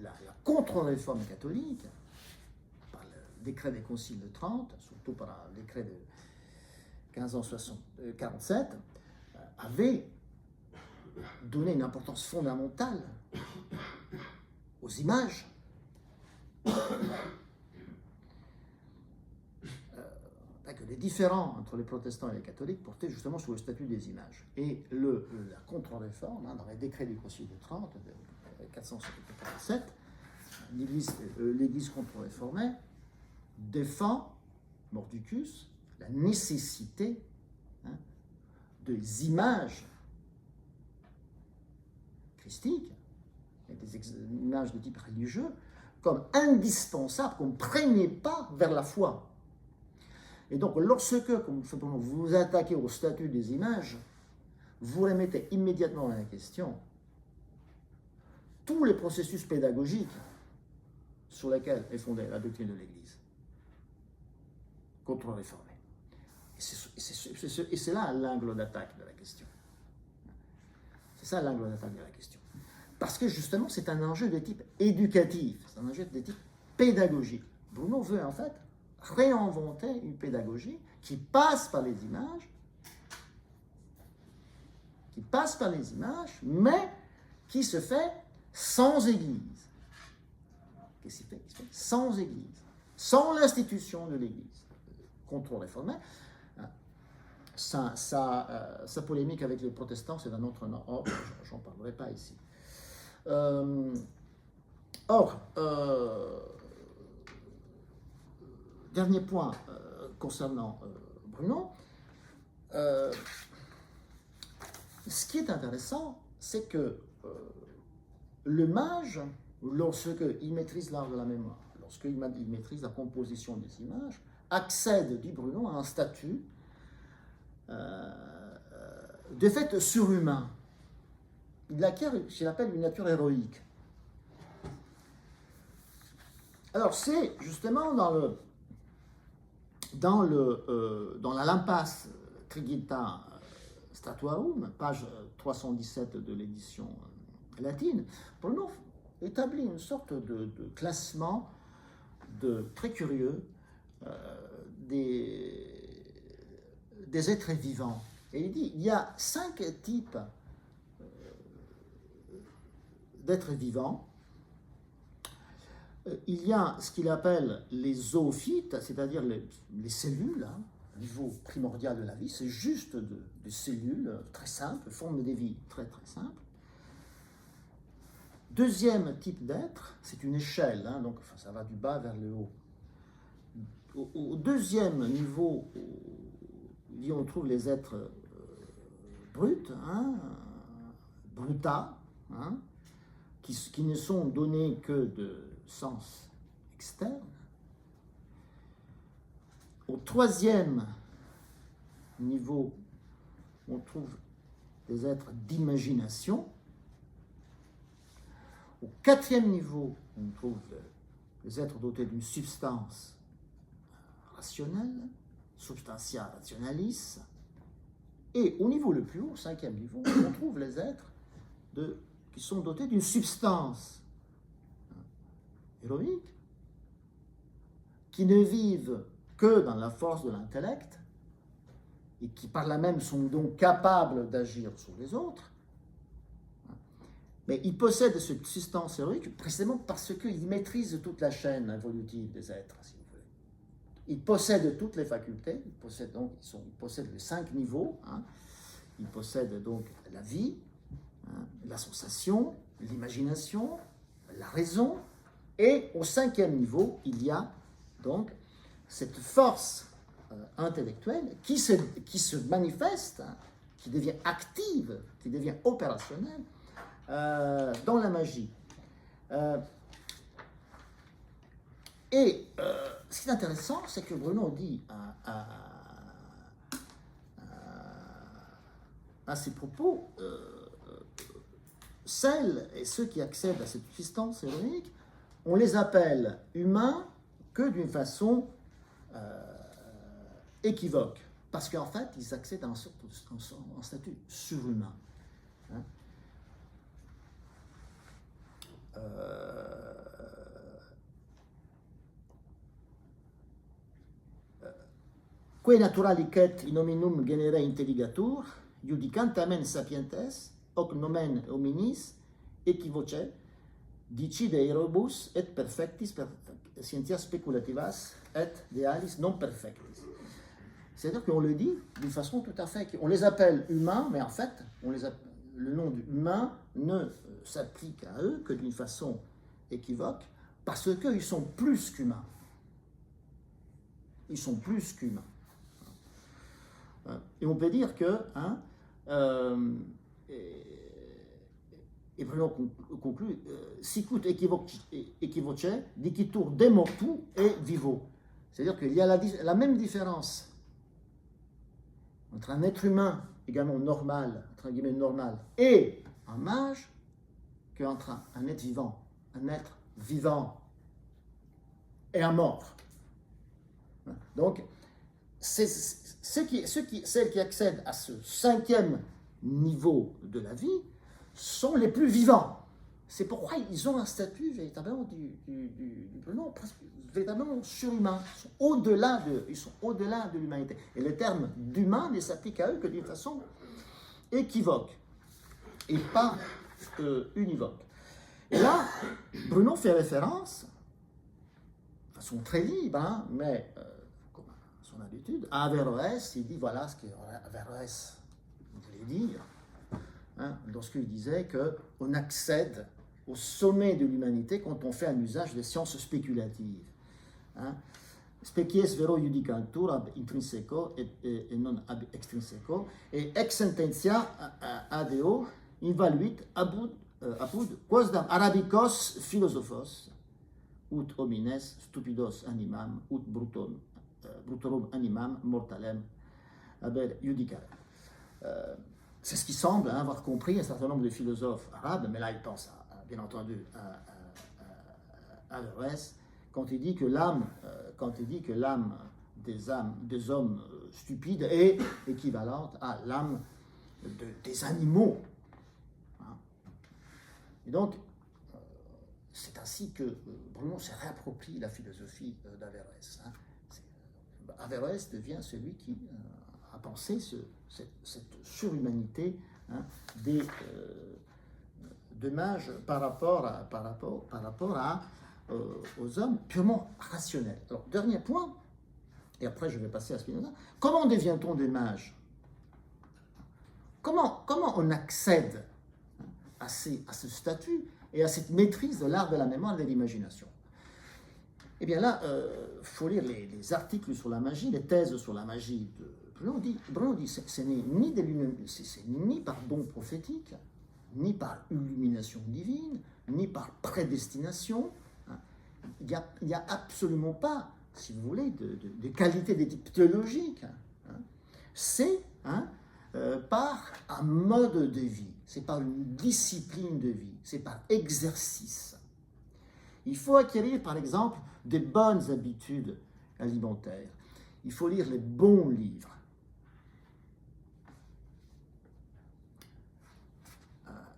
la contre-réforme catholique, par le décret des conciles de Trente, surtout par le décret de 1547, avait donné une importance fondamentale aux images. Que les différends entre les protestants et les catholiques portaient justement sur le statut des images. Et la contre-réforme, hein, dans les décrets du Concile de Trente, de 447, l'Église contre-réformée défend, mordicus, la nécessité, hein, des images christiques, et des images de type religieux, comme indispensables, comme premier pas vers la foi. Et donc, lorsque, comme simplement, vous vous attaquez au statut des images, vous remettez immédiatement en question tous les processus pédagogiques sur lesquels est fondée la doctrine de l'Église, contre-réformée. Et c'est là l'angle d'attaque de la question. C'est ça l'angle d'attaque de la question. Parce que justement, c'est un enjeu de type éducatif, c'est un enjeu de type pédagogique. Bruno veut en fait réinventer une pédagogie qui passe par les images, mais qui se fait sans Église. Qu'est-ce qu'il fait? Il se fait sans Église, sans l'institution de l'Église, contre-réformée. Sa polémique avec les protestants, c'est d'un autre nom. Or, j'en parlerai pas ici. Dernier point concernant Bruno. Ce qui est intéressant, c'est que le mage, lorsqu'il maîtrise l'art de la mémoire, lorsqu'il maîtrise la composition des images, accède, dit Bruno, à un statut de fait surhumain. Il acquiert ce qu'il appelle une nature héroïque. Alors c'est justement dans la Lampas Trigita Statuarum, page 317 de l'édition latine, Bruno établit une sorte de classement très curieux des êtres vivants. Et il dit il y a 5 types d'êtres vivants. Il y a ce qu'il appelle les zoophytes, c'est-à-dire les cellules, hein, niveau primordial de la vie, c'est juste des cellules très simples, forment des vies très très simples. Deuxième type d'être, c'est une échelle, hein, donc ça va du bas vers le haut. Au deuxième niveau, on trouve les êtres bruts, hein, bruta, hein, qui ne sont donnés que de sens externe. Au troisième niveau, on trouve des êtres d'imagination. Au quatrième niveau, on trouve les êtres dotés d'une substance rationnelle, substantia rationalis. Et au niveau le plus haut, cinquième niveau, on trouve les êtres qui sont dotés d'une substance héroïque, qui ne vivent que dans la force de l'intellect, et qui par là même sont donc capables d'agir sur les autres. Mais ils possèdent cette substance héroïque précisément parce qu'ils maîtrisent toute la chaîne évolutive des êtres, si vous voulez. Ils possèdent toutes les facultés, ils possèdent les 5 niveaux, hein. Ils possèdent donc la vie, hein, la sensation, l'imagination, la raison, et au 5e niveau, il y a donc cette force intellectuelle qui se manifeste, hein, qui devient active, qui devient opérationnelle dans la magie. Ce qui est intéressant, c'est que Bruno dit à ses propos, celles et ceux qui accèdent à cette substance héroïque, on les appelle humains que d'une façon équivoque, parce qu'en fait, ils accèdent à un statut surhumain. Hein. Quae naturalicet in hominum genere intelligatur, iudicantamen sapientes, hoc nomen hominis, equivoce, dicide aerobus et perfectis per scientia speculativas et dealis non perfectis. C'est-à-dire qu'on le dit d'une façon tout à fait... On les appelle humains, mais en fait, le nom d'humain ne s'applique à eux que d'une façon équivoque, parce qu'ils sont plus qu'humains. Ils sont plus qu'humains. Et on peut dire que... Hein, et Bruno conclut, sicut equivoce, dicitur de mortu et vivo. C'est-à-dire qu'il y a la même différence entre un être humain également normal, entre guillemets normal, et un mage, qu'entre un être vivant et un mort. Donc, celles qui accèdent à ce 5e niveau de la vie sont les plus vivants. C'est pourquoi ils ont un statut véritablement véritablement surhumain. Ils sont au-delà de l'humanité. Et le terme d'humain ne s'applique à eux que d'une façon équivoque et pas univoque. Et là, Bruno fait référence, de façon très libre, hein, mais comme à son habitude, à Averroès. Il dit voilà ce qu'Averroès voulait dire, hein, lorsqu'il disait qu'on accède au sommet de l'humanité quand on fait un usage des sciences spéculatives. Hein. Species vero judicantur ab intrinseco et non ab extrinseco, et ex sententia adeo invaluit apud quosdam arabicos philosophos, ut homines stupidos animam, ut brutorum animam mortalem haber judicat. C'est ce qui semble avoir compris un certain nombre de philosophes arabes, mais là il pense bien entendu à Averroès, quand il dit que l'âme des hommes stupides est équivalente à l'âme des animaux. Hein. Et donc, c'est ainsi que Bruno s'est réapproprie la philosophie d'Averroès. Hein. Averroès devient celui qui a pensé cette surhumanité, hein, de de mage par rapport aux hommes purement rationnels. Alors, dernier point, et après je vais passer à Spinoza. Comment devient-on des mages? Comment on accède à ce statut et à cette maîtrise de l'art de la mémoire et de l'imagination? Eh bien là, il faut lire les articles sur la magie, les thèses sur la magie de Bruno dit ce n'est ni par don prophétique, ni par illumination divine, ni par prédestination. Il n'y a absolument pas, si vous voulez, de qualité de type théologique. C'est par un mode de vie, c'est par une discipline de vie, c'est par exercice. Il faut acquérir, par exemple, des bonnes habitudes alimentaires. Il faut lire les bons livres.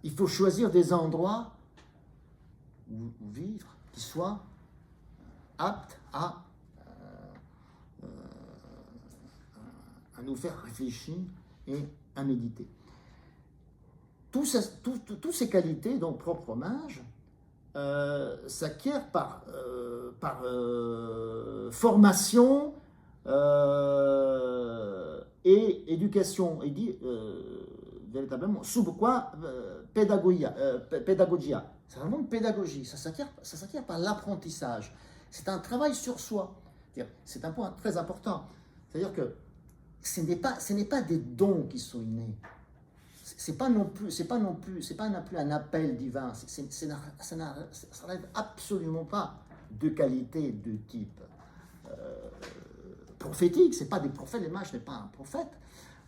Il faut choisir des endroits où vivre qui soient aptes à nous faire réfléchir et à méditer. Toutes ces qualités, donc propres au mage, s'acquièrent par formation et éducation, et dit véritablement sous quoi pédagogia. C'est vraiment une pédagogie, ça s'acquiert par l'apprentissage. C'est un travail sur soi. C'est un point très important. C'est-à-dire que ce n'est pas des dons qui sont innés. C'est pas non plus un appel divin. Ça n'arrive absolument pas de qualité de type prophétique. C'est pas des prophètes. Les mages n'est pas un prophète.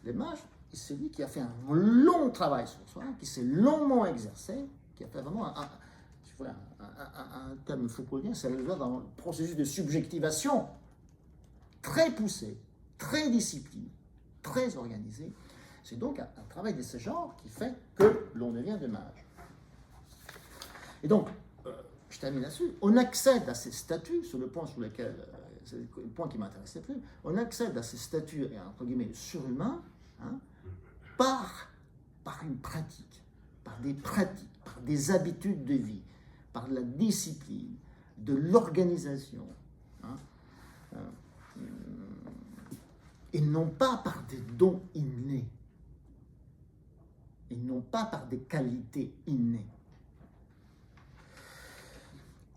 Les mages, c'est celui qui a fait un long travail sur soi, qui s'est longuement exercé, qui a fait vraiment un terme foucaultien, c'est dans le processus de subjectivation très poussé, très discipliné, très organisé. C'est donc un travail de ce genre qui fait que l'on devient des mages. Et donc, je termine là-dessus, on accède à ces statuts, sur le point sur lequel, c'est le point qui m'intéressait plus, on accède à ces statuts, entre guillemets, surhumains, par une pratique, par des habitudes de vie, par la discipline, de l'organisation, et non pas par des dons innés, et non pas par des qualités innées.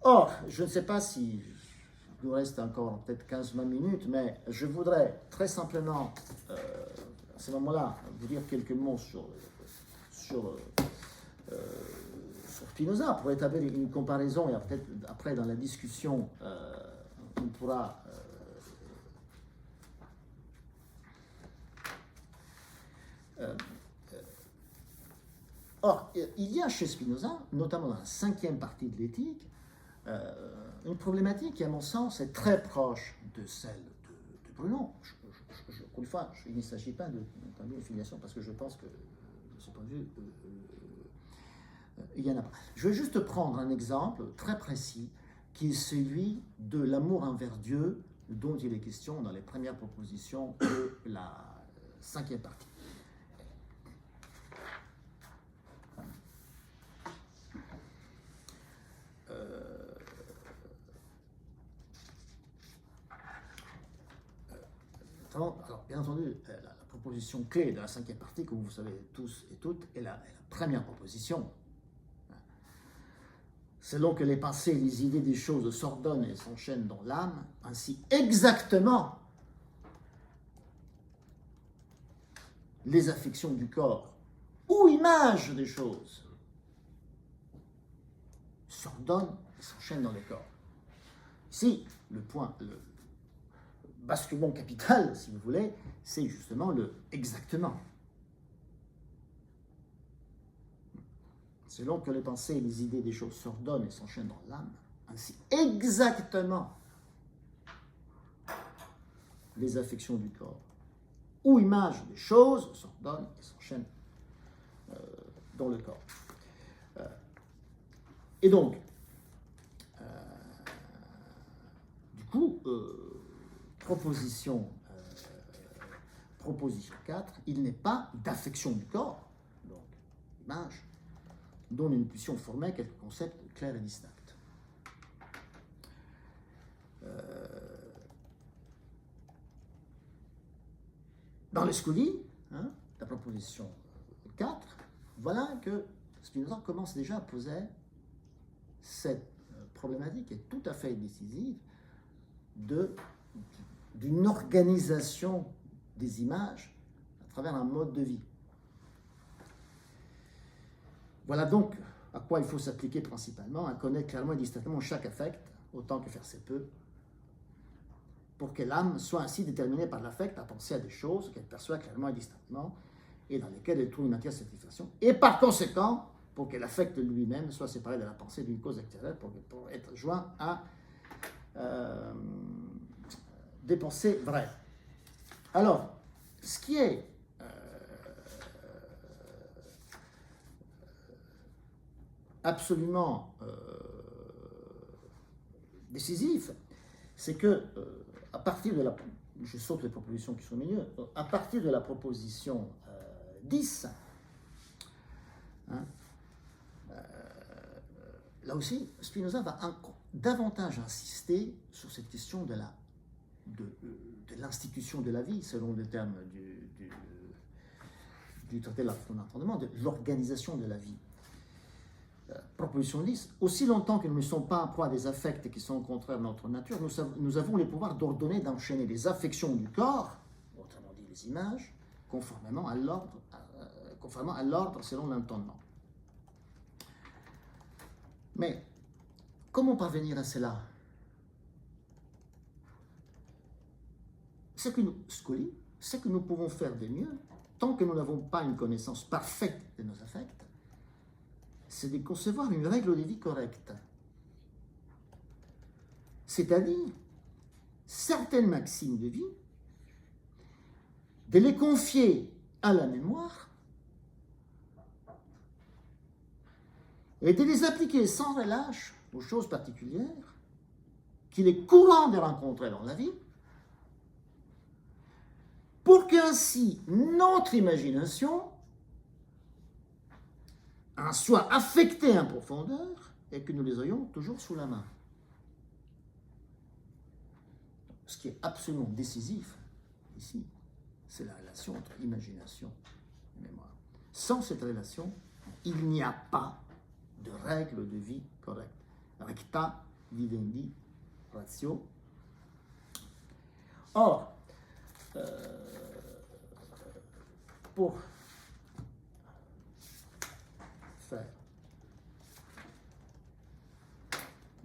Or, je ne sais pas si il nous reste encore peut-être 15-20 minutes, mais je voudrais très simplement, à ce moment-là, vous dire quelques mots sur Spinoza, pour établir une comparaison, et peut-être après dans la discussion, on pourra or, il y a chez Spinoza, notamment dans la 5e partie de l'éthique, une problématique qui, à mon sens, est très proche de celle de Bruno. Encore une fois, il ne s'agit pas de filiation, parce que je pense que, de ce point de vue, il y en a pas. Je vais juste prendre un exemple très précis, qui est celui de l'amour envers Dieu, dont il est question dans les premières propositions de la 5e partie. Alors, bien entendu, la proposition clé de la 5e partie, comme vous savez tous et toutes, est la première proposition. Selon que les pensées et les idées des choses s'ordonnent et s'enchaînent dans l'âme, ainsi exactement les affections du corps ou images des choses s'ordonnent et s'enchaînent dans le corps. Ici, le basculement capital, si vous voulez, c'est justement le exactement. Selon que les pensées et les idées des choses s'ordonnent et s'enchaînent dans l'âme, ainsi exactement les affections du corps ou images des choses s'ordonnent et s'enchaînent dans le corps. Et donc, du coup, proposition 4, il n'est pas d'affection du corps, donc image, dont une intuition formait quelques concepts clairs et distincts. Dans le Scudi, la proposition 4, voilà que Spinoza commence déjà à poser cette problématique qui est tout à fait décisive d'une organisation des images à travers un mode de vie. Voilà donc à quoi il faut s'appliquer principalement, à connaître clairement et distinctement chaque affect, autant que faire se peut, pour que l'âme soit ainsi déterminée par l'affect à penser à des choses qu'elle perçoit clairement et distinctement, et dans lesquelles elle trouve une matière de satisfaction, et par conséquent, pour que l'affect lui-même soit séparé de la pensée d'une cause extérieure, pour être joint à des pensées vraies. Alors, ce qui est absolument décisif, c'est que à partir de la... Je saute les propositions qui sont au milieu. À partir de la proposition 10, là aussi, Spinoza va davantage insister sur cette question de l'institution de la vie, selon le terme du traité de la fondamentalement, de l'organisation de la vie. Proposition 10, aussi longtemps que nous ne sommes pas en proie à des affects qui sont contraires à notre nature, nous avons les pouvoirs d'ordonner, d'enchaîner les affections du corps, autrement dit les images, conformément à l'ordre selon l'entendement. Mais comment parvenir à cela? Ce que nous pouvons faire de mieux, tant que nous n'avons pas une connaissance parfaite de nos affects, c'est de concevoir une règle de vie correcte. C'est-à-dire certaines maximes de vie, de les confier à la mémoire et de les appliquer sans relâche aux choses particulières qu'il est courant de rencontrer dans la vie, pour qu'ainsi notre imagination soit affectée en profondeur et que nous les ayons toujours sous la main. Ce qui est absolument décisif ici, c'est la relation entre imagination et mémoire. Sans cette relation, il n'y a pas de règle de vie correcte. Recta vivendi ratio. Or, pour faire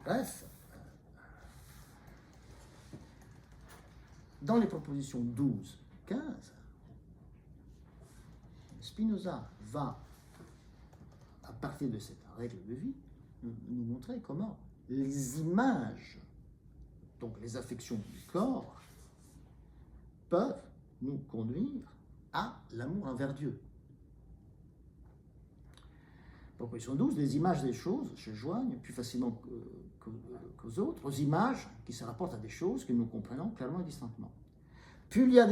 bref, dans les propositions 12, 15, Spinoza va, à partir de cette règle de vie, nous montrer comment les images, donc les affections du corps, peuvent nous conduire à l'amour envers Dieu. Proposition 12, les images des choses se joignent plus facilement qu'aux autres, aux images qui se rapportent à des choses que nous comprenons clairement et distinctement. Plus il y a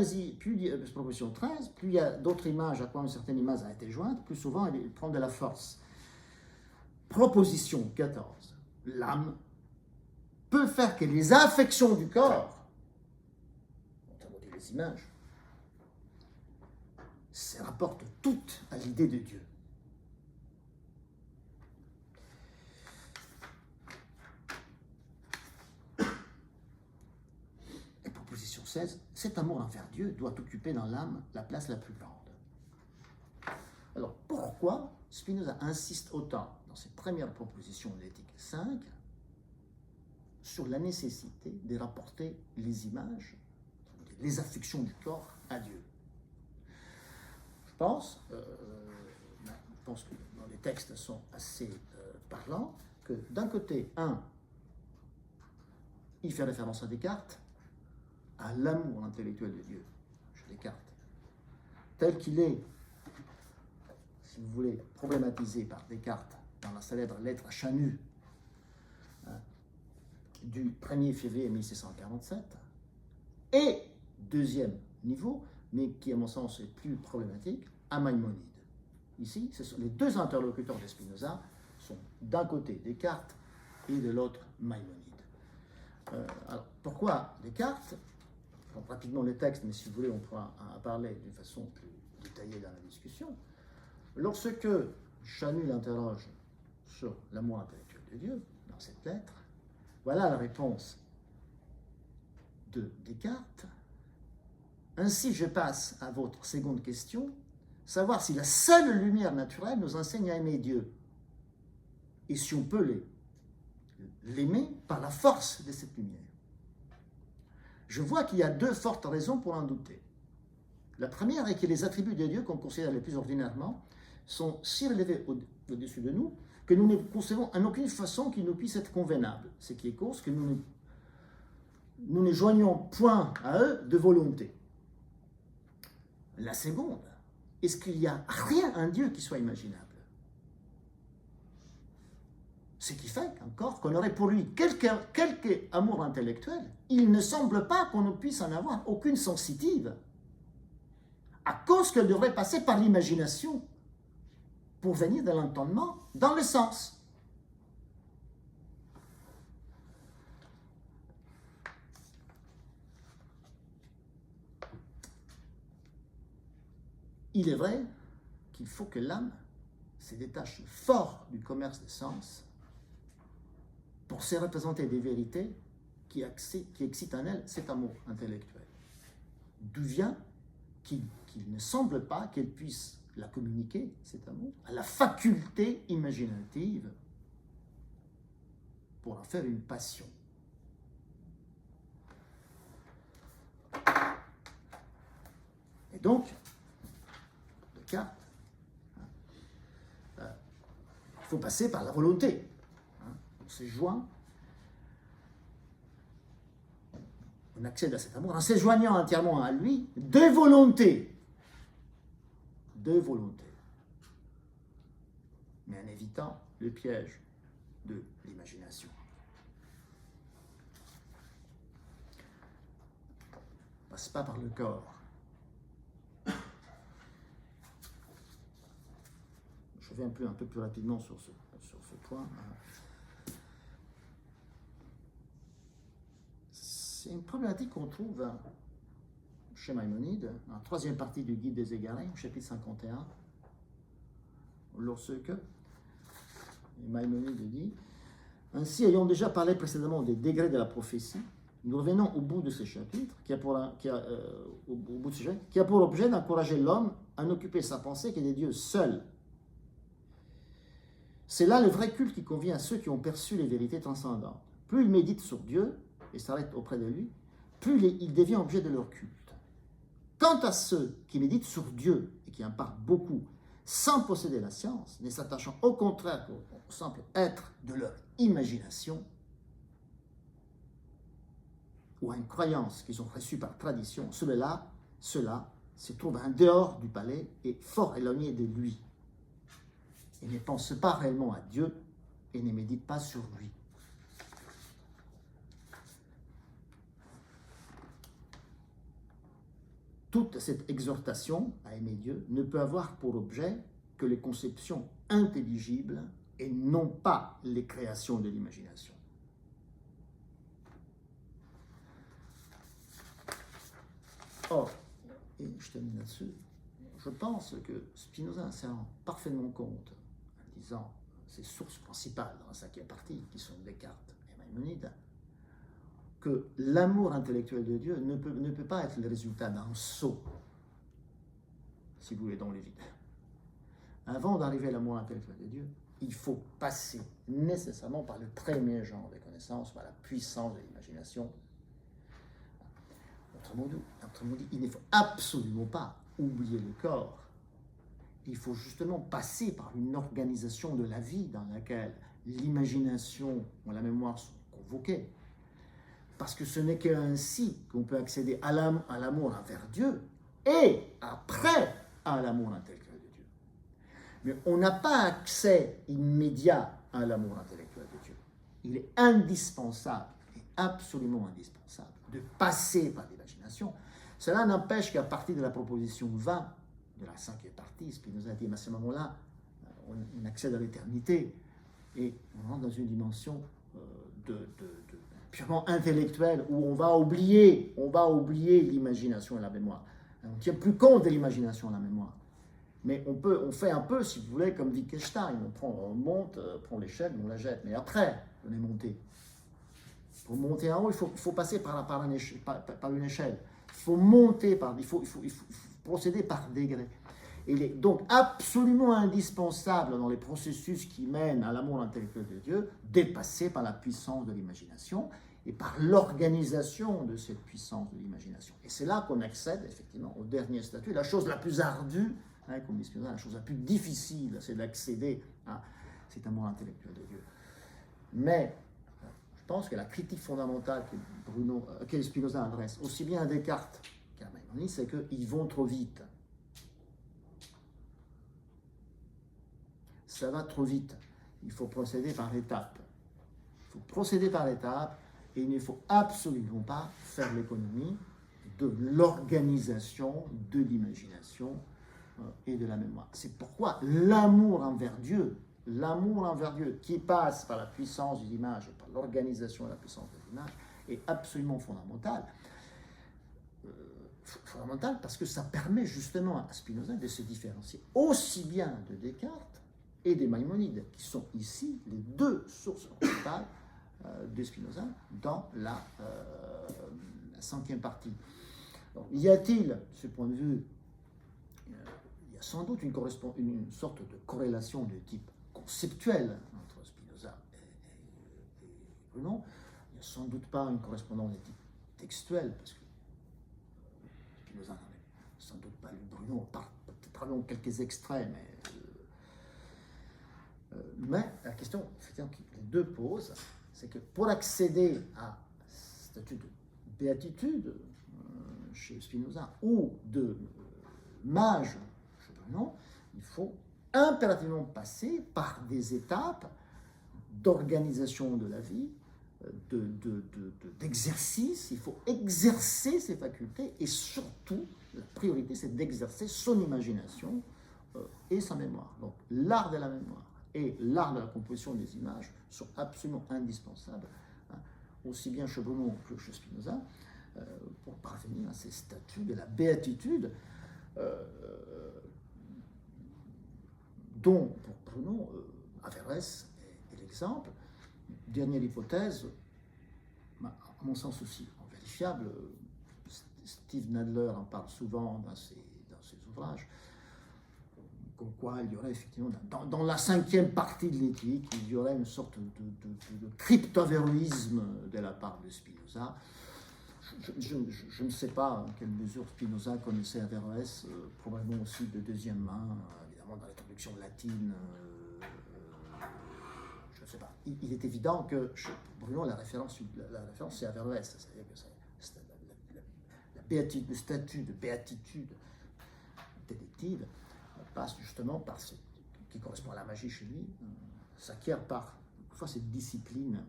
proposition 13, plus il y a d'autres images à quoi une certaine image a été jointe, plus souvent elle prend de la force. Proposition 14, l'âme peut faire que les affections du corps, notamment les images, se rapportent toutes à l'idée de Dieu. Et proposition 16, cet amour envers Dieu doit occuper dans l'âme la place la plus grande. Alors pourquoi Spinoza insiste autant dans ses premières propositions de l'éthique 5 sur la nécessité de rapporter les images, les affections du corps à Dieu? Je pense que les textes sont assez parlants, que d'un côté, il fait référence à Descartes, à l'amour intellectuel de Dieu, chez Descartes, tel qu'il est, si vous voulez, problématisé par Descartes dans la célèbre lettre à Chanu du 1er février 1647, et deuxième niveau, mais qui à mon sens est plus problématique, à Maïmonide. ici, ce sont les deux interlocuteurs de Spinoza, sont d'un côté Descartes et de l'autre Maïmonide. Alors, pourquoi Descartes? Rapidement le texte, mais si vous voulez, on pourra en parler d'une façon plus détaillée dans la discussion. Lorsque Chanu l'interroge sur l'amour intellectuel de Dieu, dans cette lettre, voilà la réponse de Descartes. Ainsi, je passe à votre seconde question, savoir si la seule lumière naturelle nous enseigne à aimer Dieu, et si on peut l'aimer par la force de cette lumière. Je vois qu'il y a deux fortes raisons pour en douter. La première est que les attributs de Dieu qu'on considère les plus ordinairement sont si relevés au-dessus de nous que nous ne concevons en aucune façon qu'ils nous puissent être convenables, ce qui est cause que nous ne joignons point à eux de volonté. La seconde, est-ce qu'il n'y a rien en Dieu qui soit imaginable? Ce qui fait encore qu'on aurait pour lui quelque amour intellectuel, il ne semble pas qu'on ne puisse en avoir aucune sensitive, à cause qu'elle devrait passer par l'imagination pour venir de l'entendement dans le sens. Il est vrai qu'il faut que l'âme se détache fort du commerce des sens pour se représenter des vérités qui excitent en elle cet amour intellectuel. D'où vient qu'il ne semble pas qu'elle puisse la communiquer, cet amour, à la faculté imaginative pour en faire une passion. Et donc, Descartes, il faut passer par la volonté. On se joint, on accède à cet amour en se joignant entièrement à lui de volonté. De volonté. Mais en évitant le piège de l'imagination. On ne passe pas par le corps. Je vais un peu plus rapidement sur ce point. C'est une problématique qu'on trouve chez Maïmonide, en troisième partie du Guide des Égarés, au chapitre 51, lorsque Maïmonide dit « Ainsi, ayant déjà parlé précédemment des degrés de la prophétie, nous revenons au bout de ce chapitre, qui a pour objet d'encourager l'homme à n'occuper sa pensée que des dieux seuls. C'est là le vrai culte qui convient à ceux qui ont perçu les vérités transcendantes. Plus ils méditent sur Dieu et s'arrêtent auprès de lui, plus il devient objet de leur culte. Quant à ceux qui méditent sur Dieu et qui en parlent beaucoup, sans posséder la science, ne s'attachant au contraire au simple être de leur imagination, ou à une croyance qu'ils ont reçue par tradition, ceux-là se trouvent en dehors du palais et fort éloignés de lui. Ils ne pensent pas réellement à Dieu et ne méditent pas sur lui. Toute cette exhortation à aimer Dieu ne peut avoir pour objet que les conceptions intelligibles et non pas les créations de l'imagination. Or, et je termine là-dessus, je pense que Spinoza s'en rend parfaitement compte en disant ses sources principales dans la cinquième partie, qui sont Descartes et Maïmonide, que l'amour intellectuel de Dieu ne peut pas être le résultat d'un saut, si vous voulez, dans le vide. Avant d'arriver à l'amour intellectuel de Dieu, il faut passer nécessairement par le premier genre de connaissance, par la puissance de l'imagination. Autrement dit, il ne faut absolument pas oublier le corps. Il faut justement passer par une organisation de la vie dans laquelle l'imagination ou la mémoire sont convoquées. Parce que ce n'est qu'ainsi qu'on peut accéder à l'amour envers Dieu et après à l'amour intellectuel de Dieu. Mais on n'a pas accès immédiat à l'amour intellectuel de Dieu. Il est indispensable, et absolument indispensable, de passer par l'imagination. Cela n'empêche qu'à partir de la proposition 20, de la cinquième partie, Spinoza dit, à ce moment-là, on accède à l'éternité et on rentre dans une dimension purement intellectuelle où on va oublier l'imagination et la mémoire. On ne tient plus compte de l'imagination et de la mémoire. Mais on fait un peu, si vous voulez, comme Wittgenstein. On monte, prend l'échelle, on la jette. Mais après, on est monté. Pour monter en haut, il faut passer par une échelle. Il faut monter il faut procéder par degrés. Il est donc absolument indispensable dans les processus qui mènent à l'amour intellectuel de Dieu, dépasser par la puissance de l'imagination et par l'organisation de cette puissance de l'imagination. Et c'est là qu'on accède effectivement au dernier statut, la chose la plus ardue, comme dit Spinoza, la chose la plus difficile, c'est d'accéder à cet amour intellectuel de Dieu. Mais je pense que la critique fondamentale que Spinoza adresse aussi bien à Descartes qu'à Maïmonide, c'est qu'ils vont trop vite. Ça va trop vite. Il faut procéder par étapes. Il faut procéder par étapes et il ne faut absolument pas faire l'économie de l'organisation de l'imagination et de la mémoire. C'est pourquoi l'amour envers Dieu qui passe par la puissance de l'image et par l'organisation et la puissance de l'image est absolument fondamental. Fondamental parce que ça permet justement à Spinoza de se différencier aussi bien de Descartes et des Maïmonides, qui sont ici les deux sources principales de Spinoza dans la cinquième partie. Donc, y a-t-il, de ce point de vue, il y a sans doute une sorte de corrélation de type conceptuel entre Spinoza et Bruno. Il n'y a sans doute pas une correspondance de type textuel, parce que Spinoza n'en est sans doute pas lu Bruno, on parle peut-être quelques extraits, mais la question effectivement, que les deux posent, c'est que pour accéder à ce statut de béatitude chez Spinoza ou de mage chez Bruno, il faut impérativement passer par des étapes d'organisation de la vie, d'exercice. Il faut exercer ses facultés et surtout, la priorité, c'est d'exercer son imagination et sa mémoire. Donc, l'art de la mémoire et l'art de la composition des images sont absolument indispensables, aussi bien chez Bruno que chez Spinoza, pour parvenir à ces statuts de la béatitude, dont, pour Bruno, Averroès est l'exemple. Dernière hypothèse, à mon sens aussi vérifiable, Steve Nadler en parle souvent dans ses ouvrages, comme quoi il y aurait effectivement, dans la cinquième partie de l'éthique, il y aurait une sorte de crypto-averroïsme de la part de Spinoza. Je ne sais pas en quelle mesure Spinoza connaissait Averroès, probablement aussi de deuxième main, évidemment dans les traductions latines. Je ne sais pas. Il est évident que pour Bruno, la référence c'est Averroès, c'est-à-dire que le statut de béatitude détective passe justement par ce qui correspond à la magie chez lui, s'acquiert par cette discipline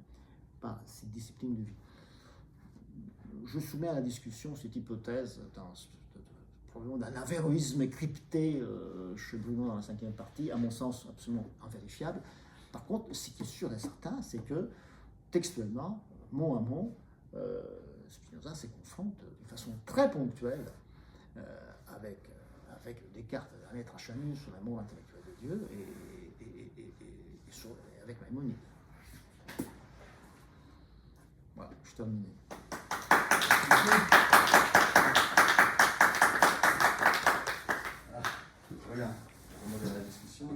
de vie. Je soumets à la discussion cette hypothèse probablement d'un averroïsme crypté chez Bruno dans la cinquième partie, à mon sens absolument invérifiable. Par contre, ce qui est sûr et certain, c'est que textuellement, mot à mot, Spinoza se confronte de façon très ponctuelle avec Descartes, un être acharné sur l'amour intellectuel de Dieu et avec Maïmonide. Voilà, je termine. Voilà, on va la discussion.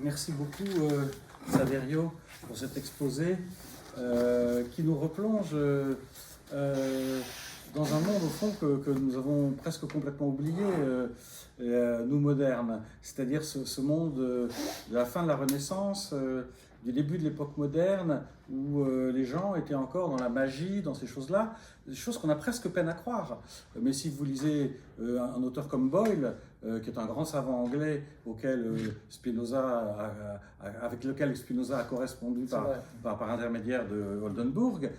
Merci beaucoup, Saverio, pour cet exposé qui nous replonge dans un monde, au fond, que nous avons presque complètement oublié, nous modernes, c'est-à-dire ce monde de la fin de la Renaissance, du début de l'époque moderne, où les gens étaient encore dans la magie, dans ces choses-là, des choses qu'on a presque peine à croire. Mais si vous lisez un auteur comme Boyle, qui est un grand savant anglais avec lequel Spinoza a correspondu par intermédiaire de Oldenburg,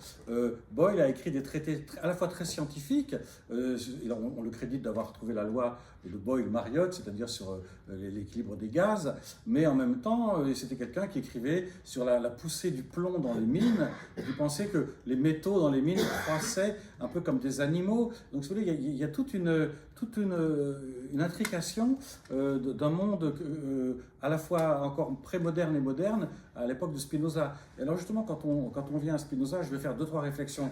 Boyle a écrit des traités à la fois très scientifiques. On le crédite d'avoir trouvé la loi de Boyle-Mariotte, c'est-à-dire sur l'équilibre des gaz, mais en même temps, c'était quelqu'un qui écrivait sur la poussée du plomb dans les mines, et qui pensait que les métaux dans les mines croissaient un peu comme des animaux. Donc, si vous voulez, il y a toute une intrication d'un monde à la fois encore pré-moderne et moderne à l'époque de Spinoza. Et alors justement, quand on vient à Spinoza, je vais faire 2-3 réflexions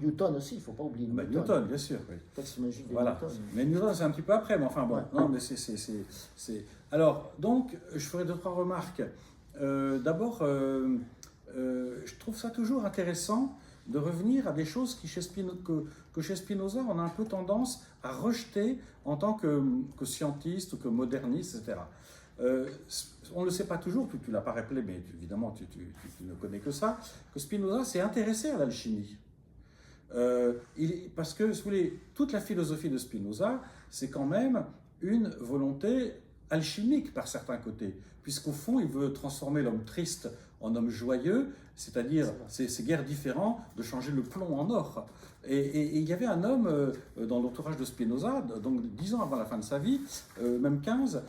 Newton aussi, il ne faut pas oublier Newton. Newton, bien sûr. Oui. Texte magique de Voilà. Newton. Mais Newton, c'est un petit peu après, mais enfin bon. Ouais. Non, mais c'est... Alors, donc, je ferai 2-3 remarques. D'abord, je trouve ça toujours intéressant de revenir à des choses que chez Spinoza, on a un peu tendance à rejeter en tant que scientiste ou que moderniste, etc. On ne le sait pas toujours, tu ne l'as pas rappelé, mais évidemment tu ne connais que ça, que Spinoza s'est intéressé à l'alchimie. Parce que, si vous voulez, toute la philosophie de Spinoza, c'est quand même une volonté alchimique par certains côtés, puisqu'au fond, il veut transformer l'homme triste en homme joyeux, c'est-à-dire, c'est guère différent de changer le plomb en or. Et il y avait un homme dans l'entourage de Spinoza, donc 10 ans avant la fin de sa vie, même 15,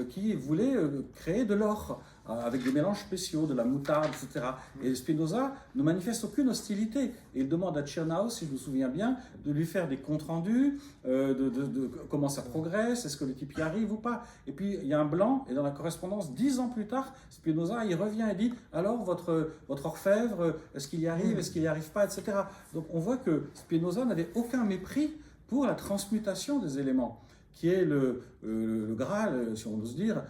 qui voulait créer de l'or avec des mélanges spéciaux, de la moutarde, etc. Et Spinoza ne manifeste aucune hostilité. Et il demande à Tchernaus, si je me souviens bien, de lui faire des comptes rendus, de comment ça progresse, est-ce que le type y arrive ou pas. Et puis il y a un blanc, et dans la correspondance, 10 ans plus tard, Spinoza, il revient et dit « Alors, votre orfèvre, est-ce qu'il y arrive, est-ce qu'il n'y arrive pas, etc. » Donc on voit que Spinoza n'avait aucun mépris pour la transmutation des éléments, qui est le Graal, si on ose dire,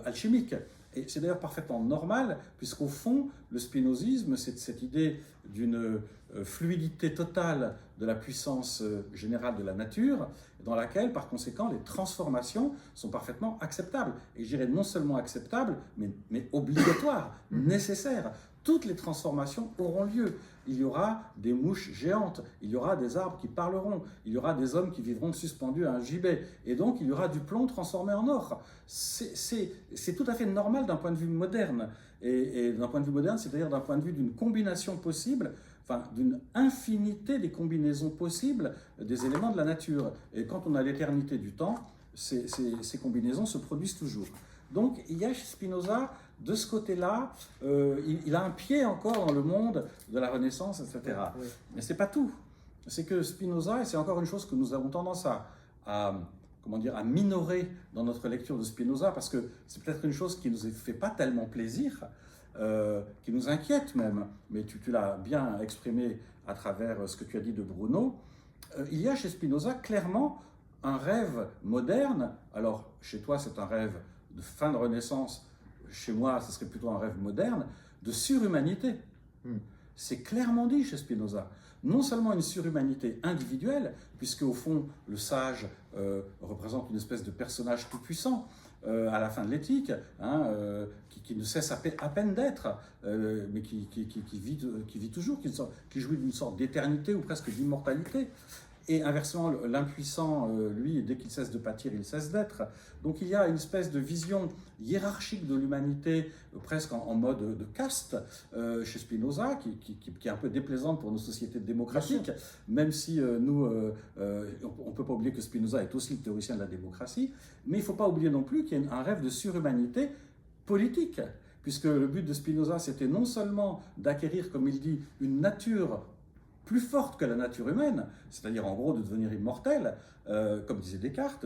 alchimique. Et c'est d'ailleurs parfaitement normal, puisqu'au fond, le spinozisme, c'est cette idée d'une fluidité totale de la puissance générale de la nature, dans laquelle, par conséquent, les transformations sont parfaitement acceptables. Et je dirais non seulement acceptables, mais obligatoires, nécessaires. Toutes les transformations auront lieu. Il y aura des mouches géantes, il y aura des arbres qui parleront, il y aura des hommes qui vivront suspendus à un gibet, et donc il y aura du plomb transformé en or. C'est tout à fait normal d'un point de vue moderne. Et d'un point de vue moderne, c'est-à-dire d'un point de vue d'une combination possible, enfin d'une infinité des combinaisons possibles des éléments de la nature. Et quand on a l'éternité du temps, ces combinaisons se produisent toujours. Donc il y a chez Spinoza, de ce côté-là, il a un pied encore dans le monde de la Renaissance, etc. Oui. Mais ce n'est pas tout. C'est que Spinoza, et c'est encore une chose que nous avons tendance à minorer dans notre lecture de Spinoza, parce que c'est peut-être une chose qui ne nous fait pas tellement plaisir, qui nous inquiète même, mais tu l'as bien exprimé à travers ce que tu as dit de Bruno. Il y a chez Spinoza clairement un rêve moderne. Alors, chez toi, c'est un rêve de fin de Renaissance. Chez moi, ce serait plutôt un rêve moderne, de surhumanité. C'est clairement dit chez Spinoza. Non seulement une surhumanité individuelle, puisque au fond, le sage représente une espèce de personnage tout-puissant à la fin de l'éthique, qui ne cesse à peine d'être, mais qui vit toujours, qui jouit d'une sorte d'éternité ou presque d'immortalité. Et inversement, l'impuissant, lui, dès qu'il cesse de pâtir, il cesse d'être. Donc il y a une espèce de vision hiérarchique de l'humanité, presque en mode de caste, chez Spinoza, qui est un peu déplaisante pour nos sociétés démocratiques, même si nous, on ne peut pas oublier que Spinoza est aussi le théoricien de la démocratie, mais il ne faut pas oublier non plus qu'il y a un rêve de surhumanité politique, puisque le but de Spinoza, c'était non seulement d'acquérir, comme il dit, une nature plus forte que la nature humaine, c'est-à-dire en gros de devenir immortel, comme disait Descartes,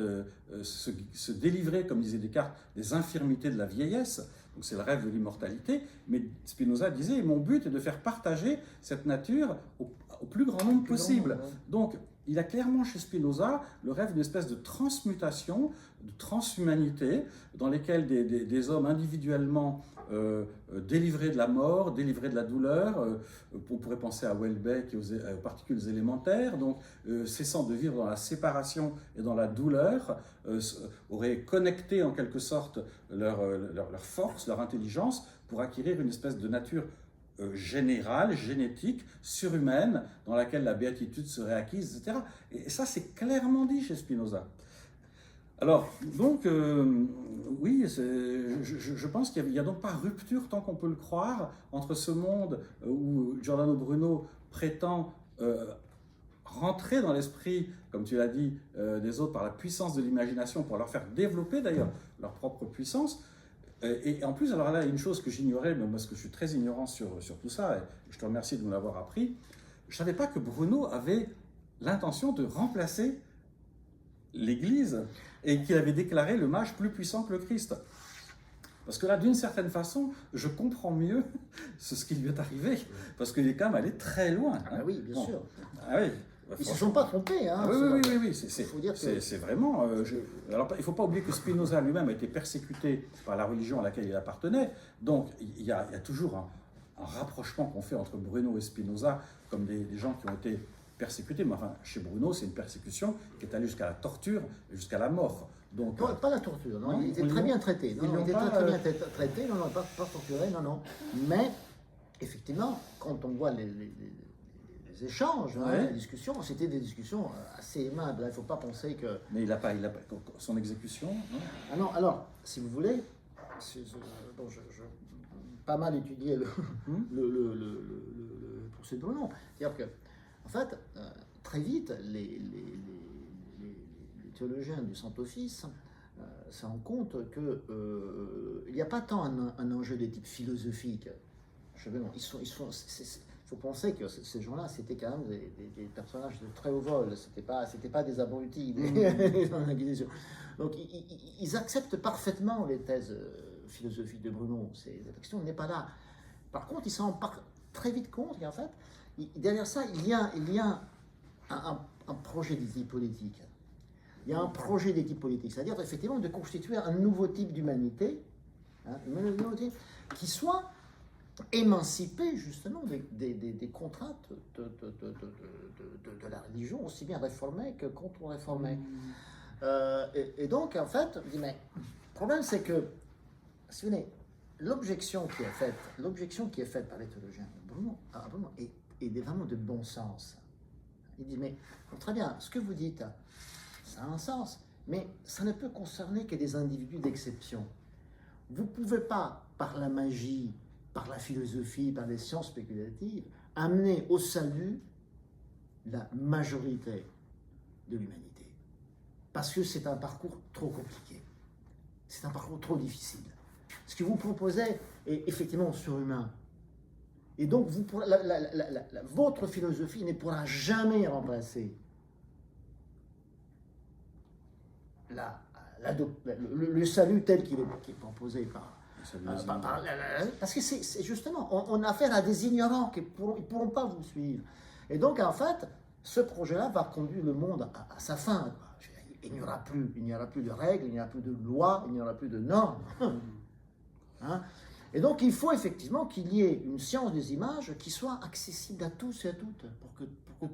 se délivrer, comme disait Descartes, des infirmités de la vieillesse, donc c'est le rêve de l'immortalité, mais Spinoza disait, mon but est de faire partager cette nature au plus grand nombre possible. Donc il y a clairement chez Spinoza le rêve d'une espèce de transmutation, de transhumanité, dans lesquelles des hommes individuellement délivrés de la mort, délivrés de la douleur, on pourrait penser à Welbeck et aux particules élémentaires, donc cessant de vivre dans la séparation et dans la douleur, auraient connecté en quelque sorte leur force, leur intelligence, pour acquérir une espèce de nature générale, génétique, surhumaine, dans laquelle la béatitude serait acquise, etc. Et ça, c'est clairement dit chez Spinoza. Alors, donc, oui, je pense qu'il n'y a donc pas rupture, tant qu'on peut le croire, entre ce monde où Giordano Bruno prétend rentrer dans l'esprit, comme tu l'as dit, des autres par la puissance de l'imagination, pour leur faire développer d'ailleurs leur propre puissance. Et en plus, alors là, une chose que j'ignorais, mais parce que je suis très ignorant sur tout ça, et je te remercie de nous l'avoir appris, je ne savais pas que Bruno avait l'intention de remplacer l'Église et qu'il avait déclaré le mage plus puissant que le Christ. Parce que là, d'une certaine façon, je comprends mieux ce qui lui est arrivé, parce qu'il est quand même allé très loin. Hein. Ah oui, bien sûr. Ah oui. Ils ne se sont pas trompés. Hein, oui. C'est vraiment. Alors, il ne faut pas oublier que Spinoza lui-même a été persécuté par la religion à laquelle il appartenait. Donc, il y a toujours un rapprochement qu'on fait entre Bruno et Spinoza comme des gens qui ont été persécutés. Mais enfin, chez Bruno, c'est une persécution qui est allée jusqu'à la torture, jusqu'à la mort. Donc, pas la torture, non, il était très bien traité. Non, il était très bien traité, non, pas torturé, non. Mais, effectivement, quand on voit les échanges, les discussions, c'était des discussions assez aimables. Il ne faut pas penser que... Mais il n'a pas son exécution, non? Ah non, alors, si vous voulez, j'ai pas mal étudié le procès de Bruno. C'est-à-dire que, en fait, très vite, les théologiens du Saint-Office se rendent compte qu'il n'y a pas tant un enjeu de type philosophique. Il faut penser que ces gens-là, c'était quand même des personnages de très haut vol. C'était pas des abrutis dans l'Inquisition. Donc, ils acceptent parfaitement les thèses philosophiques de Bruno. La question n'est pas là. Par contre, ils s'en rendent très vite compte qu'en fait, derrière ça, il y a un projet d'éthique politique. Il y a un projet d'éthique politique, c'est-à-dire effectivement de constituer un nouveau type d'humanité, qui soit émancipé justement des contraintes de la religion, aussi bien réformée que contre-réformée. Et donc, en fait, je dis, mais le problème, c'est que, si vous voulez, l'objection qui est faite par les théologiens Bruno est vraiment de bon sens. Il dit, mais très bien, ce que vous dites, ça a un sens, mais ça ne peut concerner que des individus d'exception. Vous ne pouvez pas, par la magie, par la philosophie, par les sciences spéculatives, amener au salut la majorité de l'humanité. Parce que c'est un parcours trop compliqué. C'est un parcours trop difficile. Ce que vous proposez est effectivement surhumain. Et donc, votre philosophie ne pourra jamais remplacer le salut tel qu'il est proposé par parce que c'est justement, on a affaire à des ignorants qui ne pourront pas vous suivre. Et donc, en fait, ce projet-là va conduire le monde à sa fin. Il n'y aura plus de règles, il n'y aura plus de lois, il n'y aura plus de normes. Hein? Et donc, il faut effectivement qu'il y ait une science des images qui soit accessible à tous et à toutes, pour que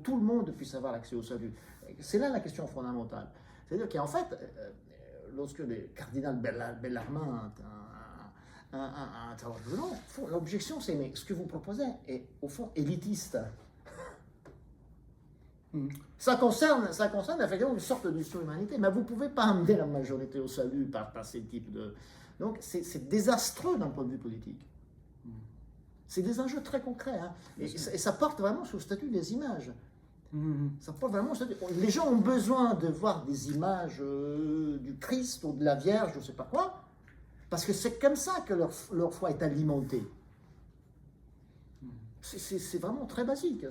tout le monde puisse avoir accès au salut. C'est là la question fondamentale. C'est-à-dire qu'en fait, lorsque le cardinal Bellarmin interroge Bruno, l'objection c'est, mais ce que vous proposez est au fond élitiste. Ça concerne effectivement une sorte de surhumanité, mais vous ne pouvez pas amener la majorité au salut par ces types de... Donc c'est désastreux d'un point de vue politique. C'est des enjeux très concrets, hein. Et ça porte vraiment sur le statut des images. Ça porte vraiment sur... Les gens ont besoin de voir des images du Christ ou de la Vierge, je ne sais pas quoi, parce que c'est comme ça que leur foi est alimentée. C'est vraiment très basique.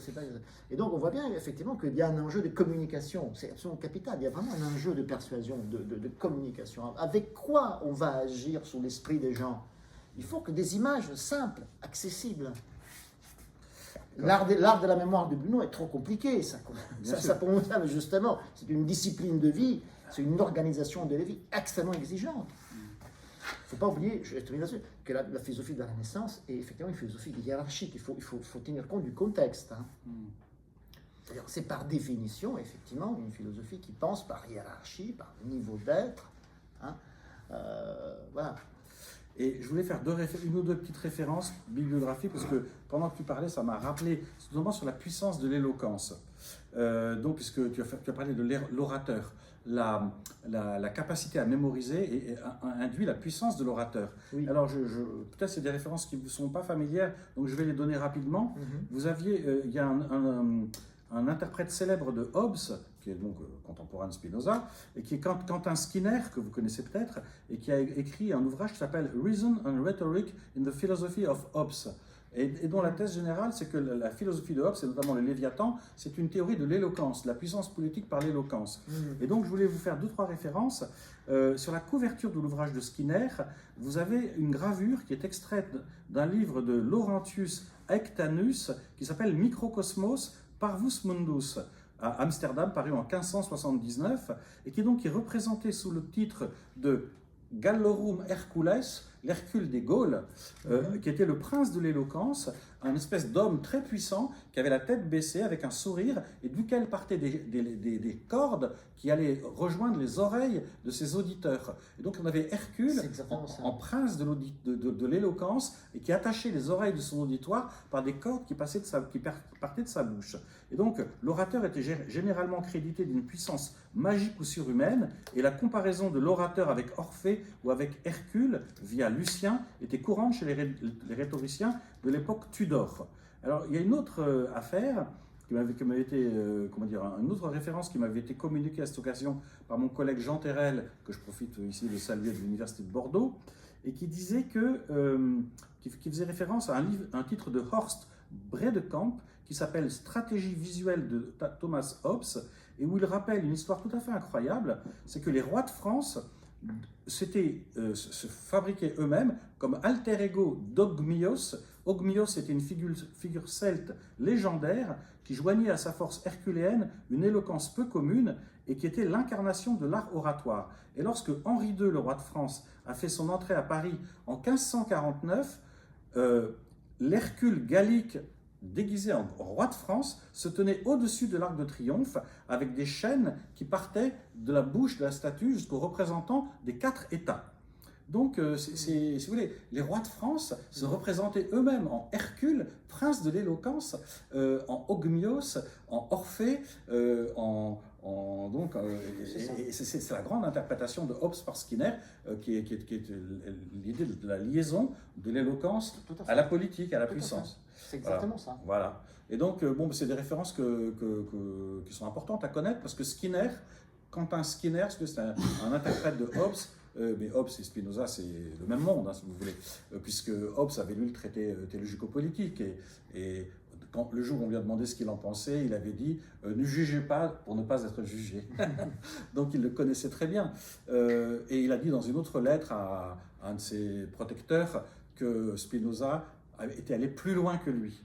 Et donc on voit bien effectivement qu'il y a un enjeu de communication, c'est absolument capital, il y a vraiment un enjeu de persuasion, de communication. Avec quoi on va agir sur l'esprit des gens? Il faut que des images simples, accessibles. L'art de la mémoire de Bruno est trop compliqué, ça pour moi, justement, c'est une discipline de vie, c'est une organisation de la vie extrêmement exigeante. Il ne faut pas oublier, je vais terminer là-dessus, que la philosophie de la Renaissance est effectivement une philosophie hiérarchique. Il faut tenir compte du contexte. Hein. C'est-à-dire, c'est par définition, effectivement, une philosophie qui pense par hiérarchie, par niveau d'être. Hein. Voilà. Et je voulais faire une ou deux petites références bibliographiques, parce que pendant que tu parlais, ça m'a rappelé, notamment sur la puissance de l'éloquence. Donc, puisque tu as parlé de l'orateur, la capacité à mémoriser induit la puissance de l'orateur. Oui. Alors, peut-être c'est des références qui ne vous sont pas familières, donc je vais les donner rapidement. Vous aviez, il y a un interprète célèbre de Hobbes, qui est donc contemporain de Spinoza, et qui est Quentin Skinner, que vous connaissez peut-être, et qui a écrit un ouvrage qui s'appelle Reason and Rhetoric in the Philosophy of Hobbes, et dont la thèse générale, c'est que la philosophie de Hobbes, et notamment le Léviathan, c'est une théorie de l'éloquence, de la puissance politique par l'éloquence. Et donc, je voulais vous faire 2-3 références. Sur la couverture de l'ouvrage de Skinner, vous avez une gravure qui est extraite d'un livre de Laurentius Aectanus, qui s'appelle Microcosmos Parvus Mundus, à Amsterdam, paru en 1579, et qui est représenté sous le titre de Gallorum Hercules, l'Hercule des Gaules, qui était le prince de l'éloquence, un espèce d'homme très puissant qui avait la tête baissée avec un sourire et duquel partaient des cordes qui allaient rejoindre les oreilles de ses auditeurs. Et donc on avait Hercule en prince de l'éloquence et qui attachait les oreilles de son auditoire par des cordes qui partaient de sa bouche. Et donc l'orateur était généralement crédité d'une puissance magique ou surhumaine, et la comparaison de l'orateur avec Orphée ou avec Hercule via Lucien était courante chez les rhétoriciens de l'époque Tudor. Alors, il y a une autre affaire qui m'avait été, une autre référence qui m'avait été communiquée à cette occasion par mon collègue Jean Terrel, que je profite ici de saluer, de l'Université de Bordeaux, et qui disait qui faisait référence à un titre de Horst Bredekamp qui s'appelle Stratégie visuelle de Thomas Hobbes, et où il rappelle une histoire tout à fait incroyable, c'est que les rois de France se fabriquaient eux-mêmes comme alter ego d'Ogmios. Ogmios était une figure celte légendaire qui joignait à sa force herculéenne une éloquence peu commune et qui était l'incarnation de l'art oratoire. Et lorsque Henri II, le roi de France, a fait son entrée à Paris en 1549, l'Hercule gallique déguisé en roi de France, se tenait au-dessus de l'Arc de Triomphe avec des chaînes qui partaient de la bouche de la statue jusqu'aux représentants des 4 États. Donc, si vous voulez, les rois de France se représentaient eux-mêmes en Hercule, prince de l'éloquence, en Ogmios, en Orphée, c'est la grande interprétation de Hobbes par Skinner, qui est l'idée de la liaison de l'éloquence à la politique, à la puissance. C'est exactement ça. Voilà. Et donc, c'est des références qui sont importantes à connaître, parce que Quentin Skinner, c'est un interprète de Hobbes, mais Hobbes et Spinoza, c'est le même monde, si vous voulez, puisque Hobbes avait lu le traité théologico-politique, et quand, le jour où on lui a demandé ce qu'il en pensait, il avait dit « Ne jugez pas pour ne pas être jugé ». Donc il le connaissait très bien. Et il a dit dans une autre lettre à un de ses protecteurs que Spinoza était allé plus loin que lui,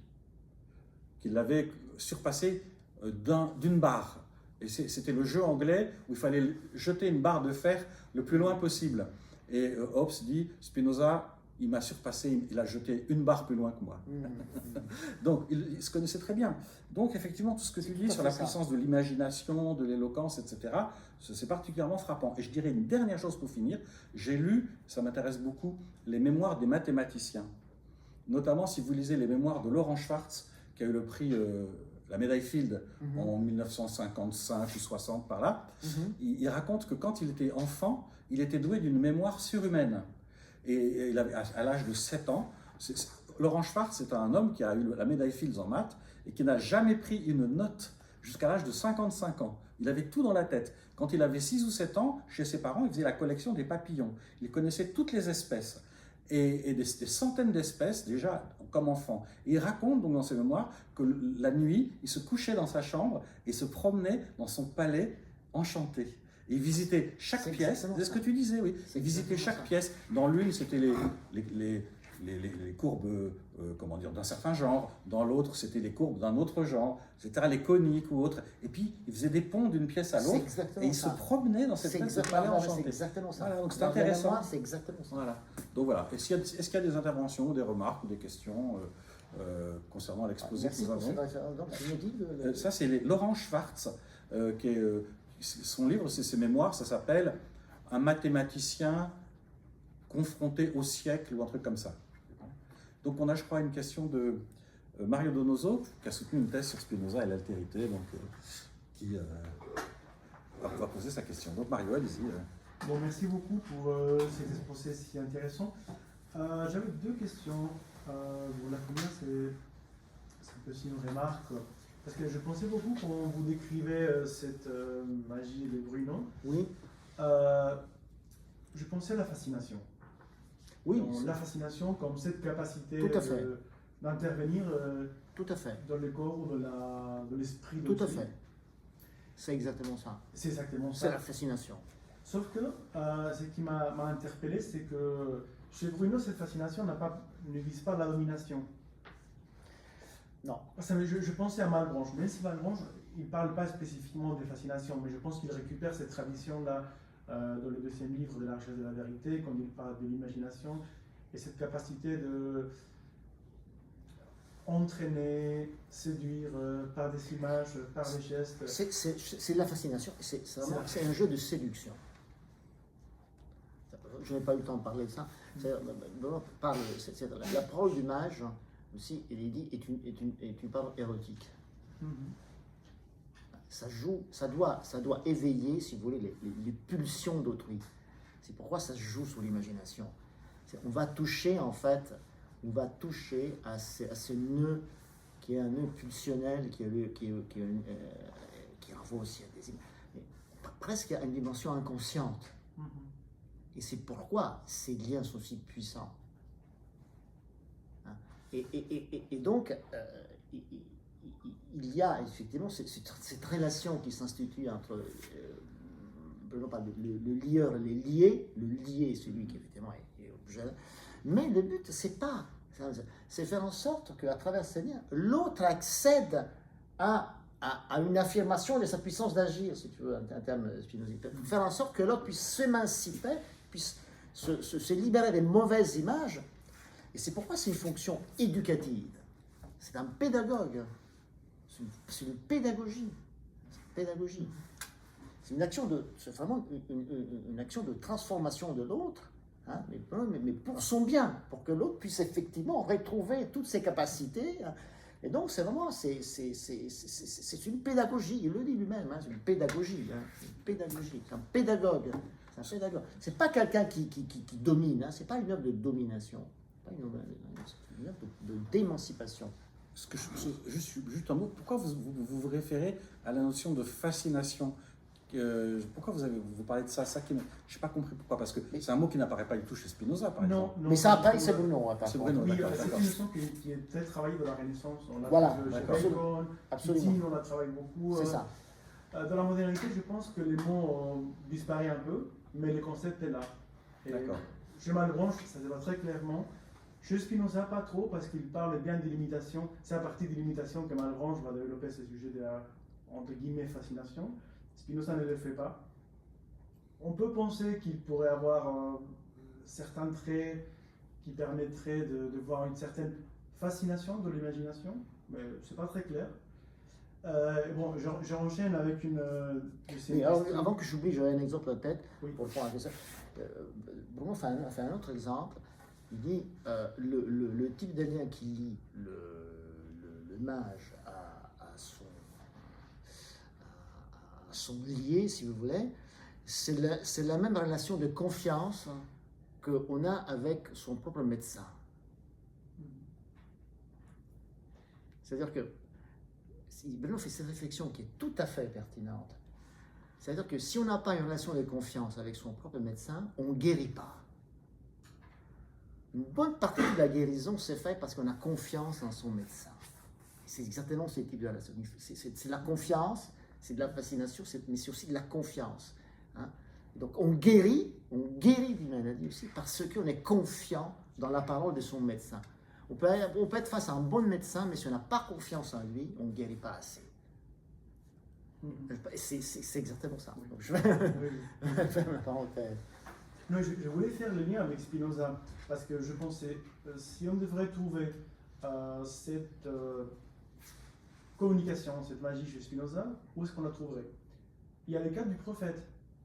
qu'il l'avait surpassé d'une barre. Et c'était le jeu anglais où il fallait jeter une barre de fer le plus loin possible. Et Hobbes dit, Spinoza, il m'a surpassé, il a jeté une barre plus loin que moi. Donc, il se connaissait très bien. Donc, effectivement, tout ce que tu dis sur la puissance de l'imagination, de l'éloquence, etc., c'est particulièrement frappant. Et je dirais une dernière chose pour finir. J'ai lu, ça m'intéresse beaucoup, les mémoires des mathématiciens. Notamment, si vous lisez les mémoires de Laurent Schwartz, qui a eu le prix... la médaille Field en 1955 ou 60 par là, il raconte que quand il était enfant, il était doué d'une mémoire surhumaine. Et il avait, à l'âge de 7 ans, Laurent Schwartz c'est un homme qui a eu la médaille Fields en maths et qui n'a jamais pris une note jusqu'à l'âge de 55 ans. Il avait tout dans la tête. Quand il avait 6 ou 7 ans, chez ses parents, il faisait la collection des papillons. Il connaissait toutes les espèces. Et des centaines d'espèces déjà comme enfant. Et il raconte donc dans ses mémoires que la nuit, il se couchait dans sa chambre et se promenait dans son palais enchanté. Et il visitait chaque pièce. C'est ce que tu disais, oui. Il visitait chaque pièce. Dans l'une, c'était les courbes d'un certain genre. Dans l'autre, c'était les courbes d'un autre genre, etc. Les coniques ou autres. Et puis, il faisait des ponts d'une pièce à l'autre. Et il se promenait dans cette pièce de palais enchanté. C'est exactement ça. Voilà, donc c'est intéressant. C'est exactement ça. Voilà. Donc voilà. Est-ce qu'il y a des interventions, des remarques ou des questions concernant l'exposé que nous avons? Ça, c'est Laurent Schwartz, son livre, c'est ses mémoires, ça s'appelle « Un mathématicien confronté au siècle ou un truc comme ça. Donc on a, je crois, une question de Mario Donoso, qui a soutenu une thèse sur Spinoza et l'altérité, donc qui va poser sa question. Donc Mario, allez-y. Bon, merci beaucoup pour cet exposé si intéressant. J'avais deux questions. Bon, la première, c'est un peu aussi une remarque, parce que je pensais beaucoup quand vous décrivez cette magie de Bruno. Oui, Je pensais à la fascination. oui, Donc, la fascination comme cette capacité Tout à fait. d'intervenir tout à fait, dans le corps ou de l'esprit. tout à d'autrui. fait. C'est exactement ça. C'est exactement C'est ça. la fascination. Sauf que ce qui m'a interpellé, c'est que chez Bruno, cette fascination ne vise pas la domination. Non, Je pensais à Malebranche, même si Malebranche, il ne parle pas spécifiquement de fascination, mais je pense qu'il récupère cette tradition-là dans le deuxième livre de la recherche de la vérité, quand il parle de l'imagination, et cette capacité de entraîner, séduire par des images, par des gestes. c'est de la fascination. C'est un jeu de séduction. Je n'ai pas eu le temps de parler de ça. La parole du mage, aussi, il est dit, est une parole érotique. Ça joue, ça doit éveiller, si vous voulez, les pulsions d'autrui. C'est pourquoi ça se joue sur l'imagination. On va toucher, en fait, à ce nœud qui est un nœud pulsionnel, qui renvoie aussi à des images, mais presque à une dimension inconsciente. Et c'est pourquoi ces liens sont si puissants. Et donc, il y a effectivement cette relation qui s'institue entre le lieur et les liés. Le lié est celui qui effectivement est objet. Mais le but, c'est faire en sorte qu'à travers ces liens, l'autre accède à une affirmation de sa puissance d'agir, si tu veux, un terme spinozien. Faire en sorte que l'autre puisse s'émanciper, puisse se libérer des mauvaises images. Et c'est pourquoi c'est une fonction éducative. C'est un pédagogue. C'est une pédagogie. C'est vraiment une action de transformation de l'autre, hein, mais pour son bien, pour que l'autre puisse effectivement retrouver toutes ses capacités. Et donc c'est vraiment, c'est une pédagogie. Il le dit lui-même, hein, c'est une pédagogie. C'est un pédagogue. C'est pas quelqu'un qui domine. Hein, c'est pas une œuvre de domination. C'est une œuvre de d'émancipation. Juste un mot, pourquoi vous référez à la notion de fascination? Pourquoi vous parlez de ça? Je n'ai pas compris pourquoi, parce que c'est un mot qui n'apparaît pas du tout chez Spinoza, par exemple. Mais ça apparaît, c'est Bruno. C'est Bruno, Oui, d'accord. c'est une notion qui est très travaillée dans la Renaissance. On l'a Voilà, vu chez absolument. Bacon, Absolument. Titi, on la travaille beaucoup. C'est ça. Dans la modernité, je pense que les mots ont disparu un peu, mais le concept est là. Et D'accord. chez Malebranche, ça se voit très clairement. Chez Spinoza, pas trop, parce qu'il parle bien des limitations. C'est à partir des limitations que Malebranche va développer ce sujet de la, entre guillemets, fascination. Spinoza ne le fait pas. On peut penser qu'il pourrait avoir certains traits qui permettraient de voir une certaine fascination de l'imagination, mais c'est pas très clair. Bon, j'enchaîne avec une de ces questions. Avant que j'oublie, j'aurais un exemple en tête Oui. pour répondre à ça. Bruno fait un autre exemple. Il dit le type de lien qui lie le mage à son lié, si vous voulez, c'est la même relation de confiance qu'on a avec son propre médecin. C'est-à-dire que Bruno fait cette réflexion qui est tout à fait pertinente. C'est-à-dire que si on n'a pas une relation de confiance avec son propre médecin, on ne guérit pas. Une bonne partie de la guérison s'est faite parce qu'on a confiance en son médecin. C'est exactement ce type de relation. C'est la confiance, c'est de la fascination, mais c'est aussi de la confiance. Hein. Donc on guérit d'une maladie aussi parce qu'on est confiant dans la parole de son médecin. On peut être face à un bon médecin, mais si on n'a pas confiance en lui, on ne guérit pas assez. C'est exactement ça. Donc je vais faire ma parenthèse. Non, je voulais faire le lien avec Spinoza, parce que je pensais, si on devrait trouver cette communication, cette magie chez Spinoza, où est-ce qu'on la trouverait? Il y a le cas du prophète.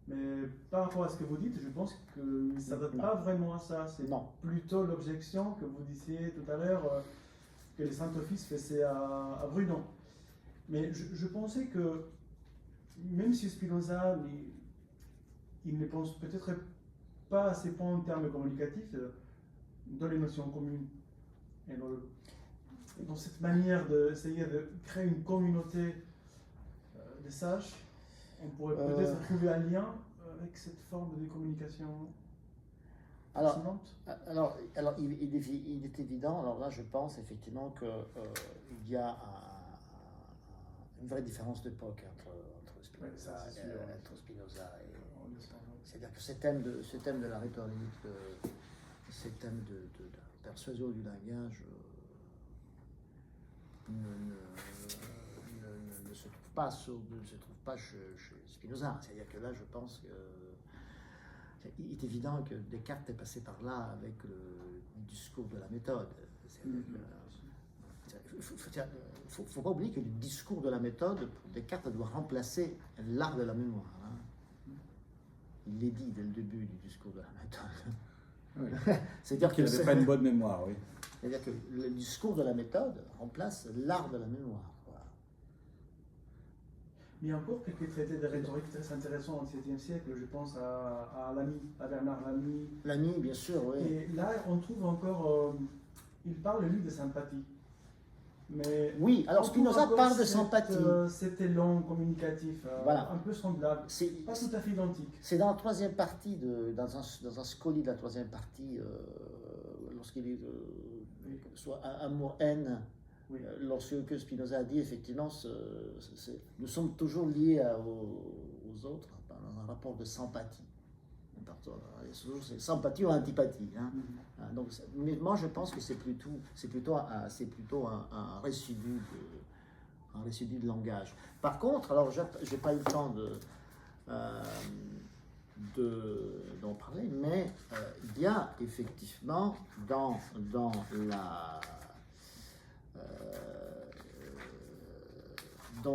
Mais par rapport à ce que vous dites, je pense que ça ne s'adapte pas vraiment à ça. C'est Non. plutôt l'objection que vous disiez tout à l'heure, que les Saint-Office faisaient à Brunon. Mais je pensais que, même si Spinoza, il ne pense peut-être pas à ces points en termes communicatifs, dans les notions communes. Et dans cette manière d'essayer de créer une communauté de sages, on pourrait peut-être trouver un lien avec cette forme de communication fascinante. Alors il est évident, alors là je pense effectivement qu'il y a une vraie différence d'époque entre Spinoza, et c'est-à-dire que ces thèmes de la rhétorique, ces thèmes de la persuasion du langage ne se trouvent pas chez Spinoza. C'est-à-dire que là je pense que il est évident que Descartes est passé par là avec le discours de la méthode. Il ne faut pas oublier que le discours de la méthode, pour Descartes, doit remplacer l'art de la mémoire. Hein. Il l'est dit dès le début du discours de la méthode. Oui. C'est-à-dire qu'il n'avait pas une bonne mémoire, oui. C'est-à-dire que le discours de la méthode remplace l'art de la mémoire. Il y a encore quelques traités de rhétorique très intéressants au XVIIe siècle. Je pense à Lamy, à Bernard Lamy. Lamy, bien sûr, oui. Et là, on trouve encore. Il parle, lui, de sympathie. Mais oui, alors Spinoza parle de sympathie. Cet élan communicatif, voilà. Un peu semblable. Pas tout à fait identique. C'est dans la troisième partie, dans un scoli de la troisième partie, lorsqu'il est soit amour-haine. Oui. Lorsque Spinoza a dit, effectivement, nous sommes toujours liés aux autres dans un rapport de sympathie. C'est sympathie ou antipathie. Hein. Mm-hmm. Donc, mais moi, je pense que c'est plutôt un résidu de langage. Par contre, alors, j'ai pas eu le temps d'en parler, mais il y a effectivement dans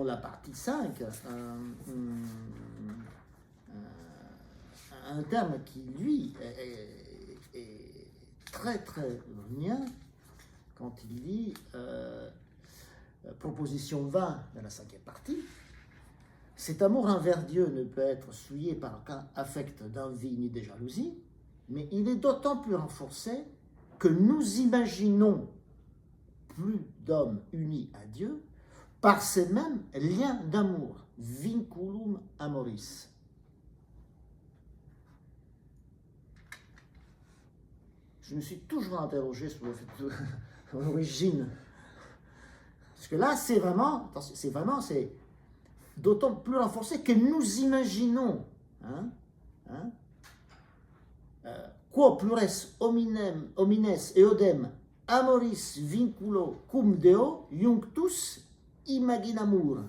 la partie 5, un terme qui, lui, est très très brunien quand il dit proposition 20 de la 5e partie. Cet amour envers Dieu ne peut être souillé par aucun affect d'envie ni de jalousie, mais il est d'autant plus renforcé que nous imaginons plus d'hommes unis à Dieu par ces mêmes liens d'amour, vinculum amoris. Je me suis toujours interrogé sur le fait de l'origine. Parce que là, c'est d'autant plus renforcé que nous imaginons. Quo plures homines eodem amoris vinculo cum Deo iunctus imaginamur.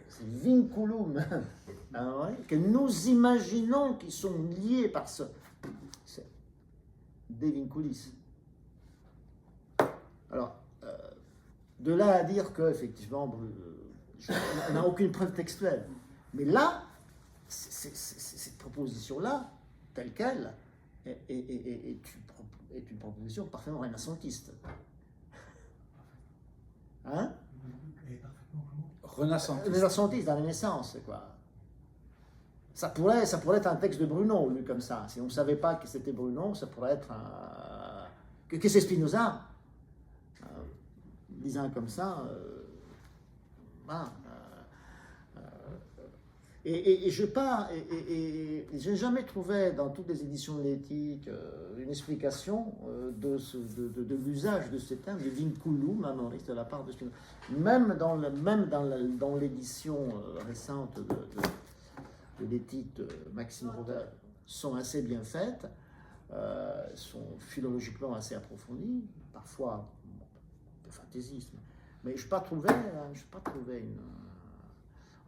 C'est vinculum, que nous imaginons qui sont liés par ce. De vinculis. Alors, de là à dire que, effectivement, on n'a aucune preuve textuelle. Mais là, cette proposition-là, telle qu'elle, est une proposition parfaitement renascentiste. Hein? Renascentiste dans la Renaissance, quoi. Ça pourrait être un texte de Bruno, lu comme ça. Si on ne savait pas que c'était Bruno, ça pourrait être que c'est Spinoza. Disant comme ça, voilà. Et je n'ai jamais trouvé dans toutes les éditions de l'éthique une explication de l'usage de ce terme, de vinculum amoris de la part de Spinoza. Même dans l'édition récente de l'éthique de Maxime Rodin, sont assez bien faites, sont philologiquement assez approfondies, parfois un peu fantaisisme. Mais je n'ai pas trouvé une...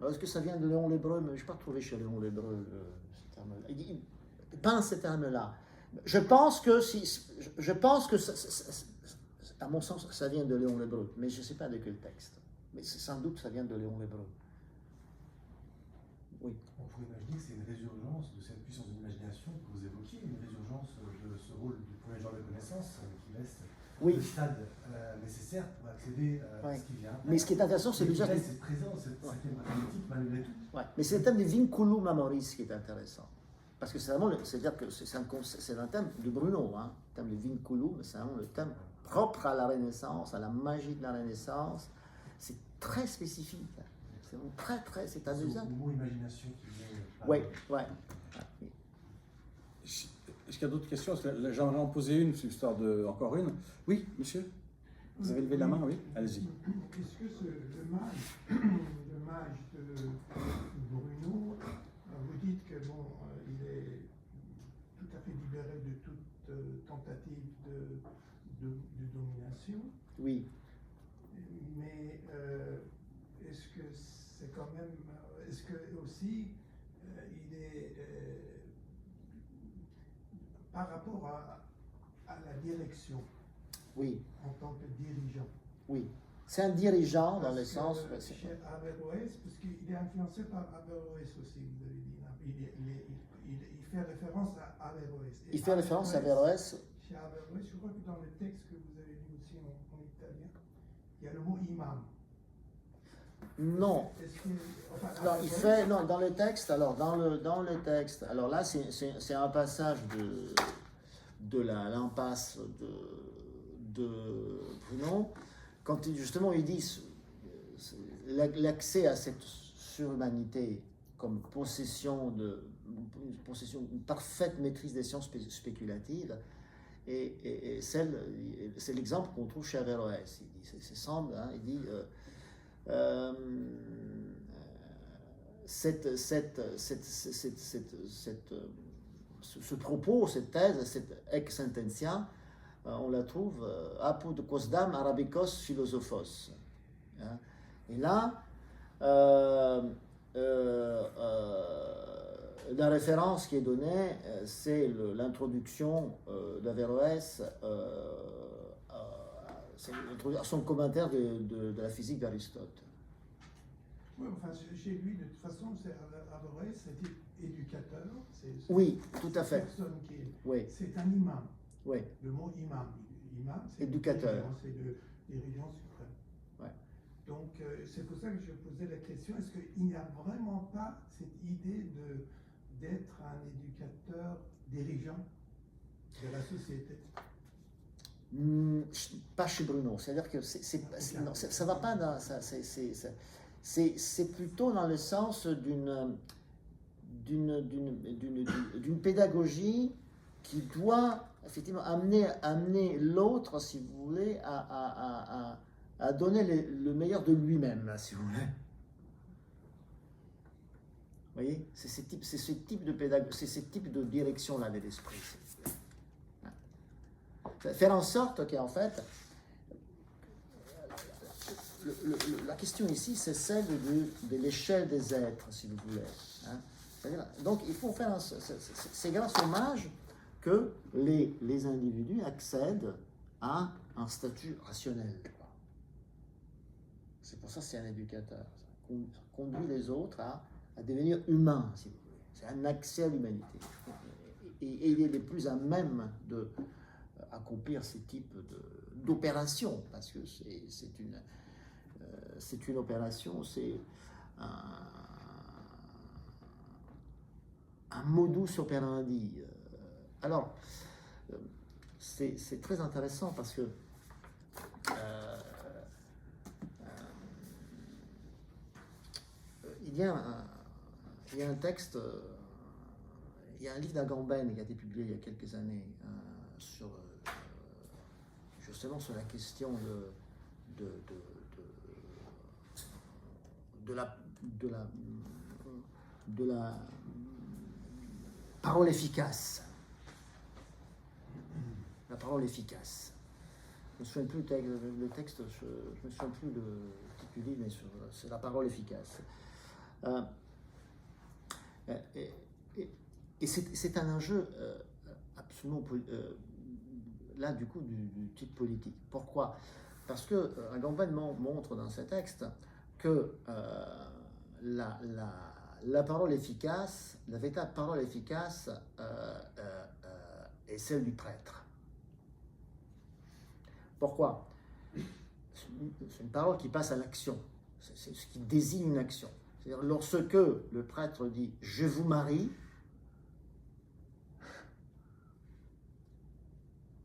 Alors, est-ce que ça vient de Léon L'Hébreu? Mais je n'ai pas trouvé chez Léon L'Hébreu ce terme-là. Il pense ce terme-là. Je pense que à mon sens, ça vient de Léon L'Hébreu, mais je ne sais pas de quel texte. Mais sans doute ça vient de Léon L'Hébreu. Oui. On pourrait imaginer que c'est une résurgence de cette puissance de l'imagination que vous évoquiez, une résurgence de ce rôle du premier genre de connaissance qui reste le stade nécessaire pour accéder à ce qui vient après. Mais ce qui est intéressant, c'est l'usage de cette présence, cette mathématique malgré tout. Ouais. Mais c'est le thème des vinculum memoris qui est intéressant. Parce que c'est vraiment, c'est-à-dire que c'est un thème de Bruno, hein. Le thème de vinculum, c'est vraiment le thème propre à la Renaissance, à la magie de la Renaissance. C'est très spécifique. C'est très, c'est un usage. Le mot imagination qui vient. Oui, oui. Est-ce qu'il y a d'autres questions? J'en ai posé une, c'est histoire de encore une. Oui, monsieur? Vous avez levé la main, oui? Allez-y. Est-ce que le mage de Bruno, vous dites que bon, il est tout à fait libéré de toute tentative de domination? Oui. Mais est-ce que c'est quand même, est-ce que aussi il est par rapport à la direction? Oui. En tant que dirigeant. Oui. C'est un dirigeant dans Parce le sens. Chez Averroès, parce qu'il est influencé par Averroès aussi, vous avez dit. Il fait référence à Averroès. Il fait référence à Averroès. Chez Averroès, je crois que dans le texte que vous avez lu aussi en italien, il y a le mot imam. Non. Non, il fait non dans le texte. Alors dans le texte. Alors là, c'est un passage de l'impasse de Bruno, quand justement il dit l'accès à cette surhumanité comme une parfaite maîtrise des sciences spéculatives, et c'est l'exemple qu'on trouve chez Averroès. Il dit, c'est semble, hein, il dit ce propos, cette thèse, cette ex sententia, on la trouve apud quosdam arabicos philosophos. Et là, la référence qui est donnée, c'est l'introduction d'Averroès à son commentaire de la physique d'Aristote. Oui, enfin, chez lui, de toute façon, Averroès, c'était éducateur. Oui, tout à fait. C'est un imam. Oui. Le mot imam, c'est éducateur. C'est le dirigeant suprême. Ouais. Donc, c'est pour ça que je posais la question, est-ce qu'il n'y a vraiment pas cette idée d'être un éducateur dirigeant de la société? Pas chez Bruno. C'est-à-dire que ça va pas dans... C'est plutôt dans le sens d'une pédagogie qui doit effectivement amener l'autre, si vous voulez, à donner le meilleur de lui-même, si vous voulez. Vous voyez, c'est ce type de pédagogie, c'est ce type de direction-là de l'esprit. Faire en sorte qu'en fait, la question ici, c'est celle de l'échelle des êtres, si vous voulez. Hein. Donc, il faut faire c'est grâce au mage que les individus accèdent à un statut rationnel. C'est pour ça que c'est un éducateur. Ça conduit les autres à devenir humains, si vous voulez. C'est un accès à l'humanité. Et il est le plus à même d'accomplir ce type d'opération, parce que c'est une opération, c'est un modus operandi. Alors, c'est très intéressant parce que il y a un texte, il y a un livre d'Agamben qui a été publié il y a quelques années justement sur la question de la parole efficace. La parole efficace. Je ne me souviens plus le texte, je ne me souviens plus le titulaire, mais c'est la parole efficace. Et c'est un enjeu absolument là du coup du type politique. Pourquoi? Parce que Agamben montre dans ce texte que la parole efficace, la véritable parole efficace est celle du prêtre. Pourquoi? C'est une parole qui passe à l'action, c'est ce qui désigne une action. C'est-à-dire, lorsque le prêtre dit « je vous marie »,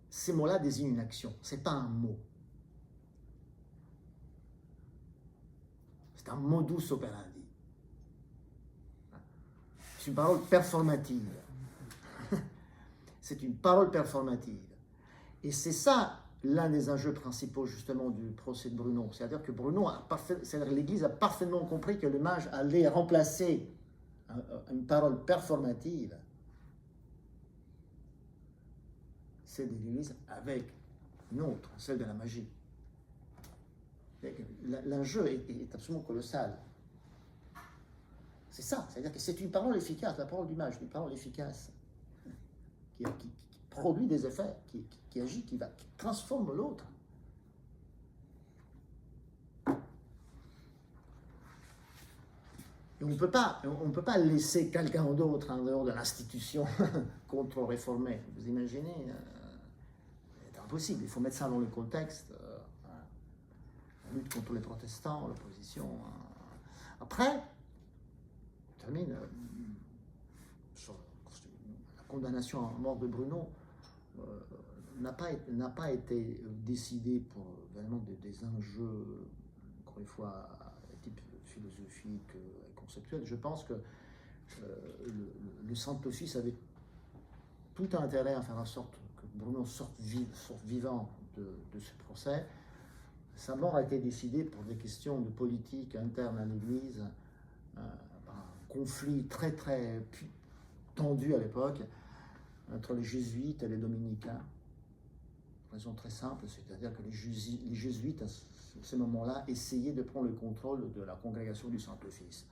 ces mots-là désignent une action, ce n'est pas un mot. C'est un modus operandi. C'est une parole performative. C'est une parole performative. Et c'est ça l'un des enjeux principaux justement du procès de Bruno. C'est-à-dire que l'Église a parfaitement compris que le mage allait remplacer une parole performative, celle de l'Église, avec une autre, celle de la magie. L'enjeu est absolument colossal. C'est ça, c'est-à-dire que c'est une parole efficace, la parole du mage, une parole efficace, qui produit des effets, qui agit, qui transforme l'autre. Et on ne peut pas laisser quelqu'un d'autre en dehors de l'institution contre-réformée. Vous imaginez, c'est impossible, il faut mettre ça dans le contexte. La lutte contre les protestants, l'opposition. Après, je termine sur la condamnation à mort de Bruno. N'a pas été décidé pour vraiment des enjeux, encore une fois, type philosophique et conceptuel. Je pense que le Saint-Office avait tout intérêt à faire en sorte que Bruno sorte vivant de ce procès. Sa mort a été décidée pour des questions de politique interne à l'Église, un conflit très très tendu à l'époque entre les jésuites et les dominicains. Raison très simple, c'est-à-dire que les jésuites, à ce moment-là, essayaient de prendre le contrôle de la congrégation du Saint-Office.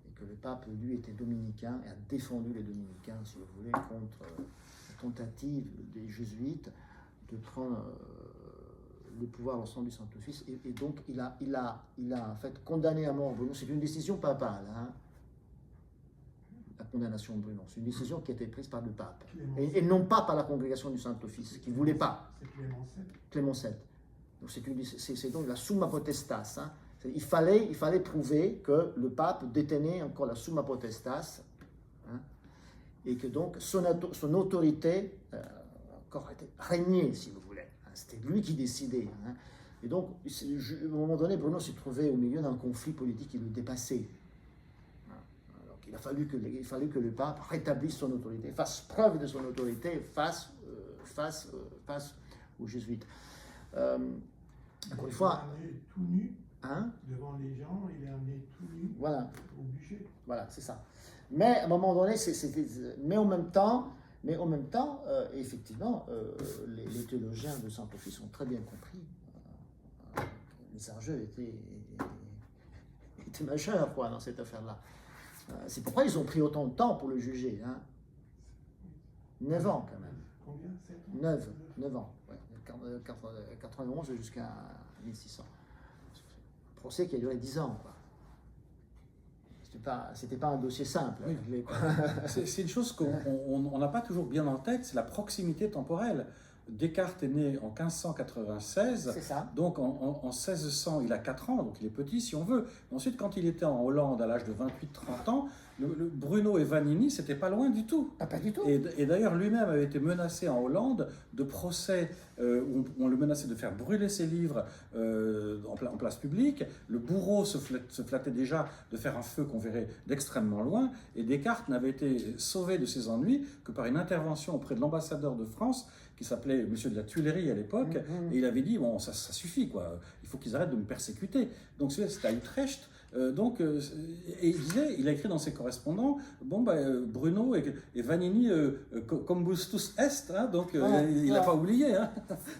Et que le pape, lui, était dominicain et a défendu les dominicains, si vous voulez, contre la tentative des jésuites de prendre le pouvoir au sein du Saint-Office. Et donc, il a en fait condamné à mort Bruno. C'est une décision papale, hein, la condamnation de Bruno. C'est une décision qui a été prise par le pape. Et non pas par la congrégation du Saint-Office, qui ne voulait pas. C'est Clément VII. Clément VII. Donc c'est donc la summa potestas. Hein. Il fallait prouver que le pape détenait encore la summa potestas, hein, et que donc son autorité encore était régnée, si vous voulez. Hein. C'était lui qui décidait. Hein. Et donc, à un moment donné, Bruno s'est trouvé au milieu d'un conflit politique qui le dépassait. Il a fallu que le pape rétablisse son autorité, fasse preuve de son autorité face aux jésuites. Encore une fois, il est amené tout nu, hein, devant les gens, il est amené tout nu, voilà, au bûcher. voilà, c'est ça. Mais à un moment donné, mais en même temps, effectivement, les théologiens de Saint-Office ont très bien compris. Les enjeux étaient majeurs, quoi, dans cette affaire-là. C'est pourquoi ils ont pris autant de temps pour le juger. Hein. 9 ans quand même. Combien? 7 ans? 9 ans. Ouais. 91 jusqu'à 1600. Un procès qui a duré 10 ans. C'était pas un dossier simple. Oui. C'est une chose qu'on n'a pas toujours bien en tête, c'est la proximité temporelle. Descartes est né en 1596, c'est ça. Donc en 1600, il a 4 ans, donc il est petit si on veut. Ensuite, quand il était en Hollande à l'âge de 28-30 ans, Bruno et Vanini, c'était pas loin du tout. Ah, pas du tout. Et d'ailleurs, lui-même avait été menacé en Hollande de procès où on le menaçait de faire brûler ses livres en place publique. Le bourreau se flattait déjà de faire un feu qu'on verrait d'extrêmement loin. Et Descartes n'avait été sauvé de ses ennuis que par une intervention auprès de l'ambassadeur de France, qui s'appelait Monsieur de la Tuilerie à l'époque, et il avait dit, bon, ça suffit, quoi. Il faut qu'ils arrêtent de me persécuter. Donc c'était à Utrecht. Et il a écrit dans ses correspondants, bon, Bruno et Vanini, combustus est, hein, donc il n'a pas oublié. Hein.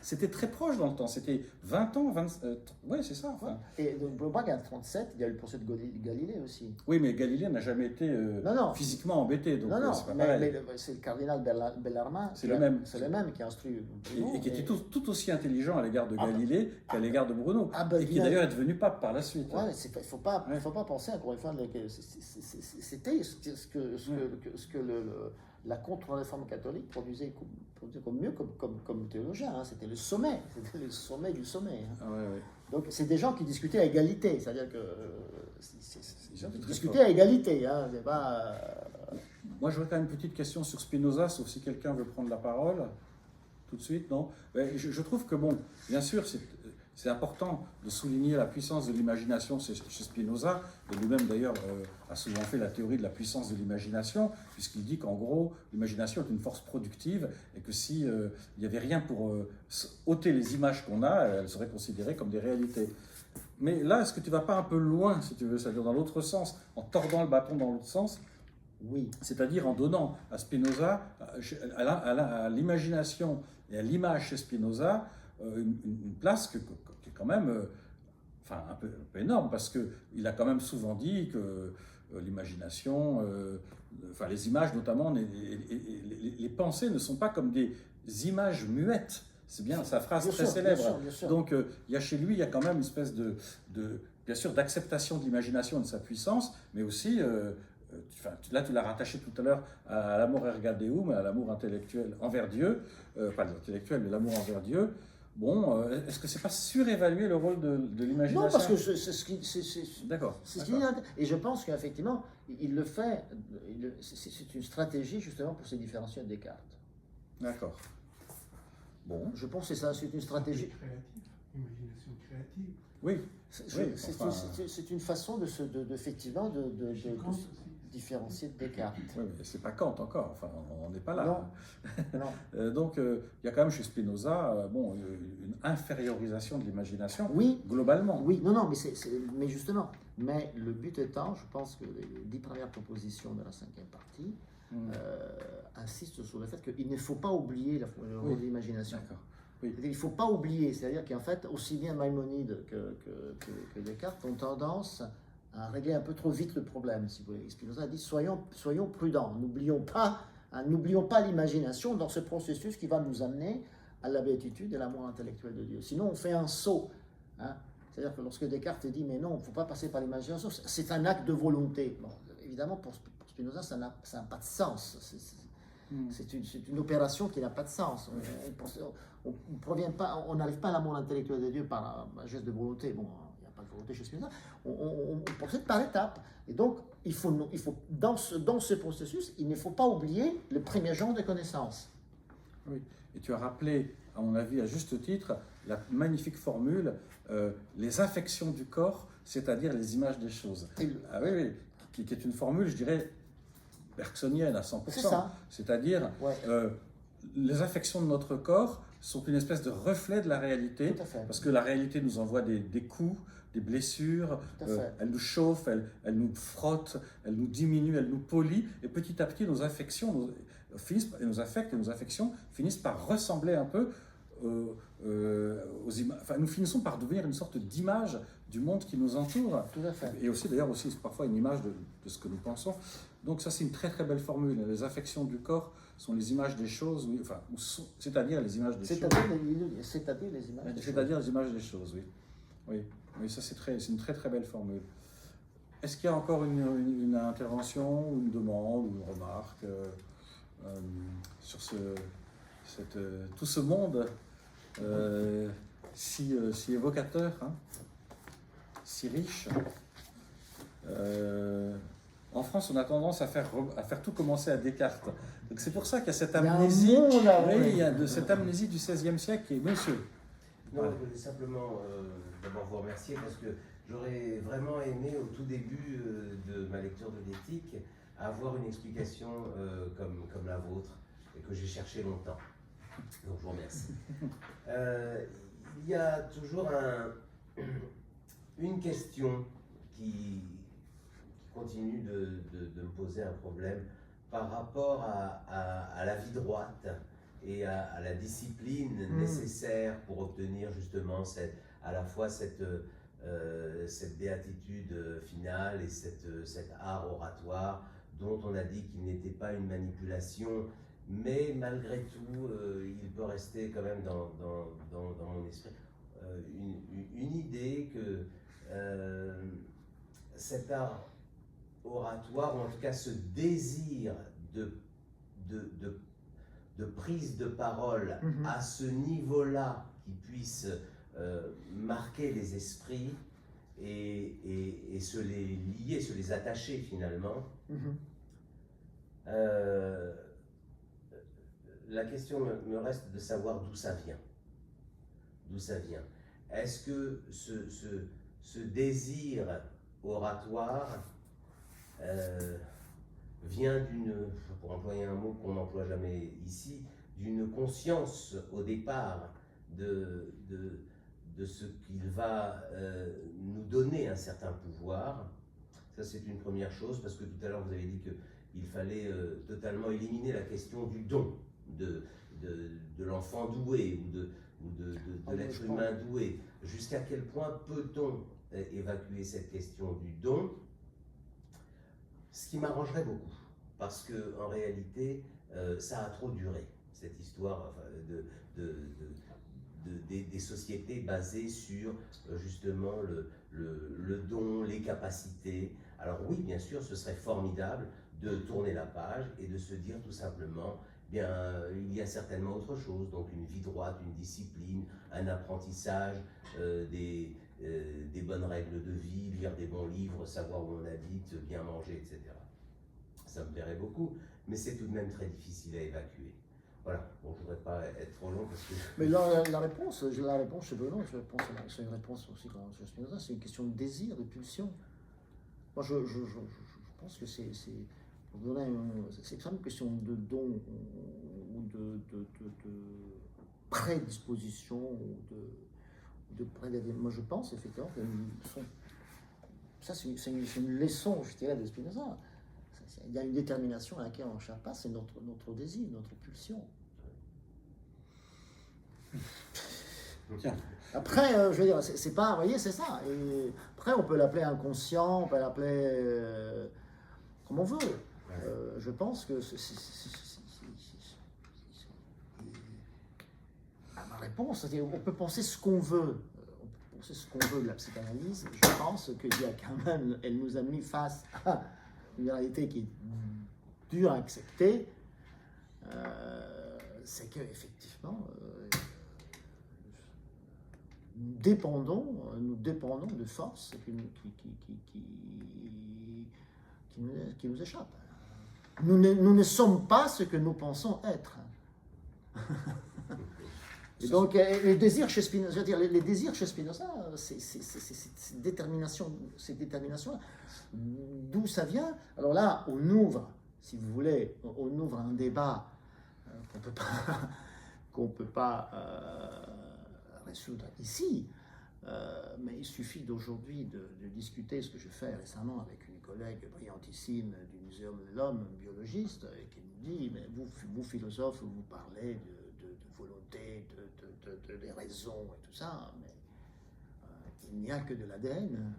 C'était très proche dans le temps, c'était 20 ans, ouais, c'est ça. Enfin. Et donc, Bruno, en 37, il y a eu le procès de Galilée aussi. Oui, mais Galilée n'a jamais été physiquement embêté, donc non, c'est pas mais pareil. C'est le cardinal Bellarmin. C'est le même. C'est le même qui a instruit Bruno. Et qui était tout aussi intelligent à l'égard de Galilée qu'à l'égard de Bruno, et qui d'ailleurs est devenu pape par la suite. Ouais, il ne faut pas il faut pas penser, encore une fois, que c'était ce que la contre-réforme catholique produisait comme mieux comme théologien. Hein. C'était le sommet du sommet. Hein. Ah, ouais. Donc, c'est des gens qui discutaient à égalité, c'est-à-dire que Ils étaient très discutaient forts. à égalité. Hein. C'est pas, Moi, j'aurais quand même une petite question sur Spinoza, sauf si quelqu'un veut prendre la parole. Tout de suite, non? Je trouve que, bon, bien sûr, c'est important de souligner la puissance de l'imagination chez Spinoza, et lui-même d'ailleurs a souvent fait la théorie de la puissance de l'imagination, puisqu'il dit qu'en gros, l'imagination est une force productive, et que si il n'y avait rien pour ôter les images qu'on a, elles seraient considérées comme des réalités. Mais là, est-ce que tu ne vas pas un peu loin, si tu veux, c'est-à-dire dans l'autre sens, en tordant le bâton dans l'autre sens? oui. C'est-à-dire en donnant à Spinoza, à l'imagination et à l'image chez Spinoza, une place qui est quand même enfin, un peu énorme, parce qu'il a quand même souvent dit que l'imagination, enfin les images notamment, les pensées ne sont pas comme des images muettes. C'est bien sa phrase Bien très sûr, célèbre. bien sûr. Donc il y a chez lui, il y a quand même une espèce bien sûr, d'acceptation de l'imagination et de sa puissance, mais aussi enfin, là, tu l'as rattaché tout à l'heure à l'amour erga deum, à l'amour intellectuel envers Dieu, pas l'intellectuel, mais l'amour envers Dieu. Bon, est-ce que c'est pas surévaluer le rôle de l'imagination? Non, parce que c'est ce qui... D'accord. C'est ce qu'il dit. Et je pense qu'effectivement, il le fait, c'est une stratégie justement pour se différencier de Descartes. D'accord. Bon. Je pense que c'est ça, c'est une stratégie. Créative, imagination créative. Oui. C'est une façon effectivement de Chez Kant aussi. différencier de Descartes. Oui, mais c'est pas Kant encore. Enfin, on n'est pas là. Non. Non. Donc, il y a quand même chez Spinoza, bon, une infériorisation de l'imagination. Oui. Globalement. Oui, non, mais justement. Mais le but étant, je pense que les 10 premières propositions de la 5e partie insistent sur le fait qu'il ne faut pas oublier le rôle de l'imagination. D'accord. Oui. Il ne faut pas oublier, c'est-à-dire qu'en fait, aussi bien Maïmonide que Descartes ont tendance à régler un peu trop vite le problème, si vous voulez. Spinoza a dit soyons prudents, n'oublions pas l'imagination dans ce processus qui va nous amener à la béatitude et l'amour intellectuel de Dieu. Sinon, on fait un saut. Hein. C'est-à-dire que lorsque Descartes dit mais non, il ne faut pas passer par l'imagination, c'est un acte de volonté. Bon, évidemment, pour Spinoza, ça n'a pas de sens. C'est une opération qui n'a pas de sens. On n'arrive pas à l'amour intellectuel de Dieu par un geste de volonté. Bon, il n'y a pas de volonté chez Spinoza. On procède par étapes. Et donc, dans ce processus, il ne faut pas oublier le premier genre de connaissance. Oui. Et tu as rappelé, à mon avis, à juste titre, la magnifique formule les affections du corps, c'est-à-dire les images des choses. Ah oui, qui est une formule, je dirais, bergsonienne à 100%. C'est ça. C'est-à-dire, les affections de notre corps sont une espèce de reflet de la réalité, Tout à fait. parce que la réalité nous envoie des coups, des blessures, elle nous chauffe, elle nous frotte, elle nous diminue, elle nous polie, et petit à petit, nos affects et nos affections finissent par ressembler un peu aux images. Enfin, nous finissons par devenir une sorte d'image du monde qui nous entoure. Tout à fait. Et aussi, d'ailleurs, parfois une image de ce que nous pensons. Donc ça, c'est une très très belle formule. Les affections du corps sont les images des choses, oui, enfin, c'est-à-dire les images des choses. C'est-à-dire les images des choses. C'est-à-dire les images des choses, oui. Oui, ça c'est une très très belle formule. Est-ce qu'il y a encore une intervention, ou une demande, ou une remarque sur tout ce monde si évocateur, hein, si riche? En France, on a tendance à faire tout commencer à Descartes. Donc c'est pour ça qu'il y a cette amnésie. Il y a cette amnésie du XVIe siècle qui est monsieur. Non, je voulais simplement d'abord vous remercier parce que j'aurais vraiment aimé au tout début de ma lecture de l'éthique avoir une explication comme la vôtre et que j'ai cherché longtemps. Donc je vous remercie. Il y a toujours une question qui continue de me poser un problème par rapport à la vie droite et à la discipline nécessaire pour obtenir justement à la fois cette béatitude finale et cet art oratoire dont on a dit qu'il n'était pas une manipulation, mais malgré tout, il peut rester quand même dans mon esprit une idée que cet art oratoire, ou en tout cas ce désir de prise de parole à ce niveau-là qui puisse marquer les esprits et se les lier, se les attacher finalement. La question me reste de savoir d'où ça vient. D'où ça vient. Est-ce que ce désir oratoire vient d'une, pour employer un mot qu'on n'emploie jamais ici, d'une conscience au départ de ce qu'il va nous donner un certain pouvoir? Ça, c'est une première chose, parce que tout à l'heure vous avez dit qu'il fallait totalement éliminer la question du don de l'enfant doué ou de l'être humain doué. Jusqu'à quel point peut-on évacuer cette question du don? Ce qui m'arrangerait beaucoup, parce qu'en réalité, ça a trop duré, cette histoire des sociétés basées sur justement le don, les capacités. Alors oui, bien sûr, ce serait formidable de tourner la page et de se dire tout simplement, bien, il y a certainement autre chose, donc une vie droite, une discipline, un apprentissage, des bonnes règles de vie, lire des bons livres, savoir où on habite, bien manger, etc. Ça me plairait beaucoup, mais c'est tout de même très difficile à évacuer. Voilà, bon, je ne voudrais pas être trop long parce que... Mais la réponse, c'est Benoît, c'est une réponse aussi quand Spinoza, c'est une question de désir, de pulsion. Moi, je pense que c'est pas une question de don ou de prédisposition ou de prédétermination. Moi, je pense effectivement que ça, c'est une leçon, je dirais, de Spinoza. Il y a une détermination à laquelle on n'échappe pas, c'est notre désir, notre pulsion. Après, je veux dire, c'est pas, vous voyez, c'est ça. Et après, on peut l'appeler inconscient, on peut l'appeler comme on veut. Je pense que ma réponse, c'est on peut penser ce qu'on veut. On peut penser ce qu'on veut de la psychanalyse. Je pense qu'il y a quand même, elle nous a mis face à une réalité qui est dure à accepter. C'est qu'effectivement, nous dépendons de forces qui nous échappent. Nous ne sommes pas ce que nous pensons être. Et donc, les désirs chez Spinoza, je veux dire, les désirs chez Spinoza, c'est cette détermination, d'où ça vient. Alors là, on ouvre, si vous voulez, on ouvre un débat qu'on peut pas résoudre ici. Mais il suffit d'aujourd'hui de discuter ce que je fais récemment avec une collègue brillantissime du Muséum de l'Homme, biologiste, et qui nous dit, mais vous philosophes, vous parlez de volonté, des raisons et tout ça, mais il n'y a que de l'ADN.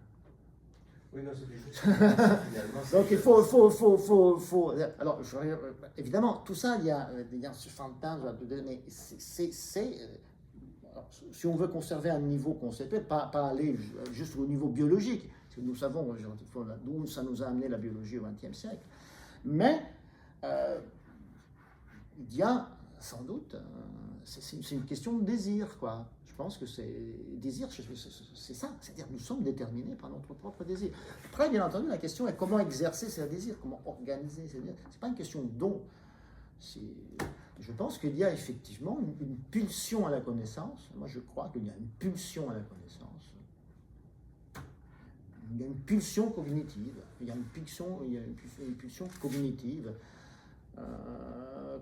Oui, non, c'est juste. Finalement, donc il faut. Alors, évidemment, tout ça, il y a ce fantasme, mais si on veut conserver un niveau conceptuel, pas aller juste au niveau biologique, parce que nous savons d'où ça nous a amené la biologie au XXe siècle. Mais il y a sans doute, c'est une question de désir, quoi. Je pense que désir, c'est ça, c'est-à-dire nous sommes déterminés par notre propre désir. Après, bien entendu, la question est comment exercer ces désirs, comment organiser ces désirs. C'est pas une question de don. Je pense qu'il y a effectivement une pulsion à la connaissance. Moi, je crois qu'il y a une pulsion à la connaissance. Il y a une pulsion cognitive. Il y a une pulsion cognitive.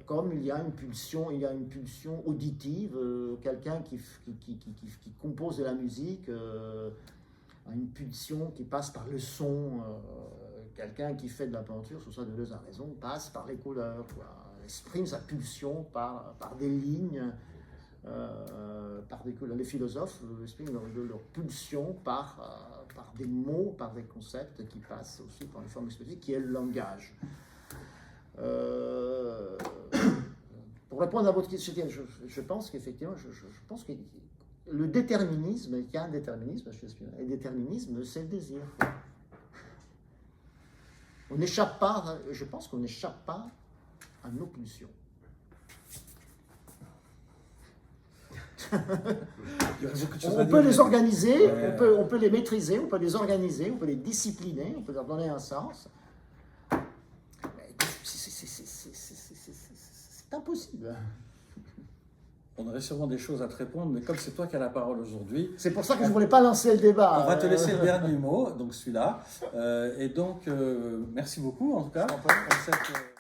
Comme il y a une pulsion auditive. Quelqu'un qui compose de la musique a une pulsion qui passe par le son. Quelqu'un qui fait de la peinture, sous sa Deleuze a raison, passe par les couleurs, quoi. Exprime sa pulsion par des lignes, par des couleurs. Les philosophes expriment leur pulsion par des mots, par des concepts qui passent aussi par une forme expressive qui est le langage. Pour répondre à votre question, je pense qu'effectivement, je pense que le déterminisme, il y a un déterminisme chez Spinoza, et le déterminisme, c'est le désir. On n'échappe pas, je pense qu'on n'échappe pas à nos pulsions. On peut les organiser, on peut les maîtriser, on peut les organiser, on peut les discipliner, on peut leur donner un sens. C'est impossible. On aurait sûrement des choses à te répondre, mais comme c'est toi qui as la parole aujourd'hui... C'est pour ça que je ne voulais pas lancer le débat. On va te laisser le dernier mot, donc celui-là. Et donc, merci beaucoup en tout cas pour cette...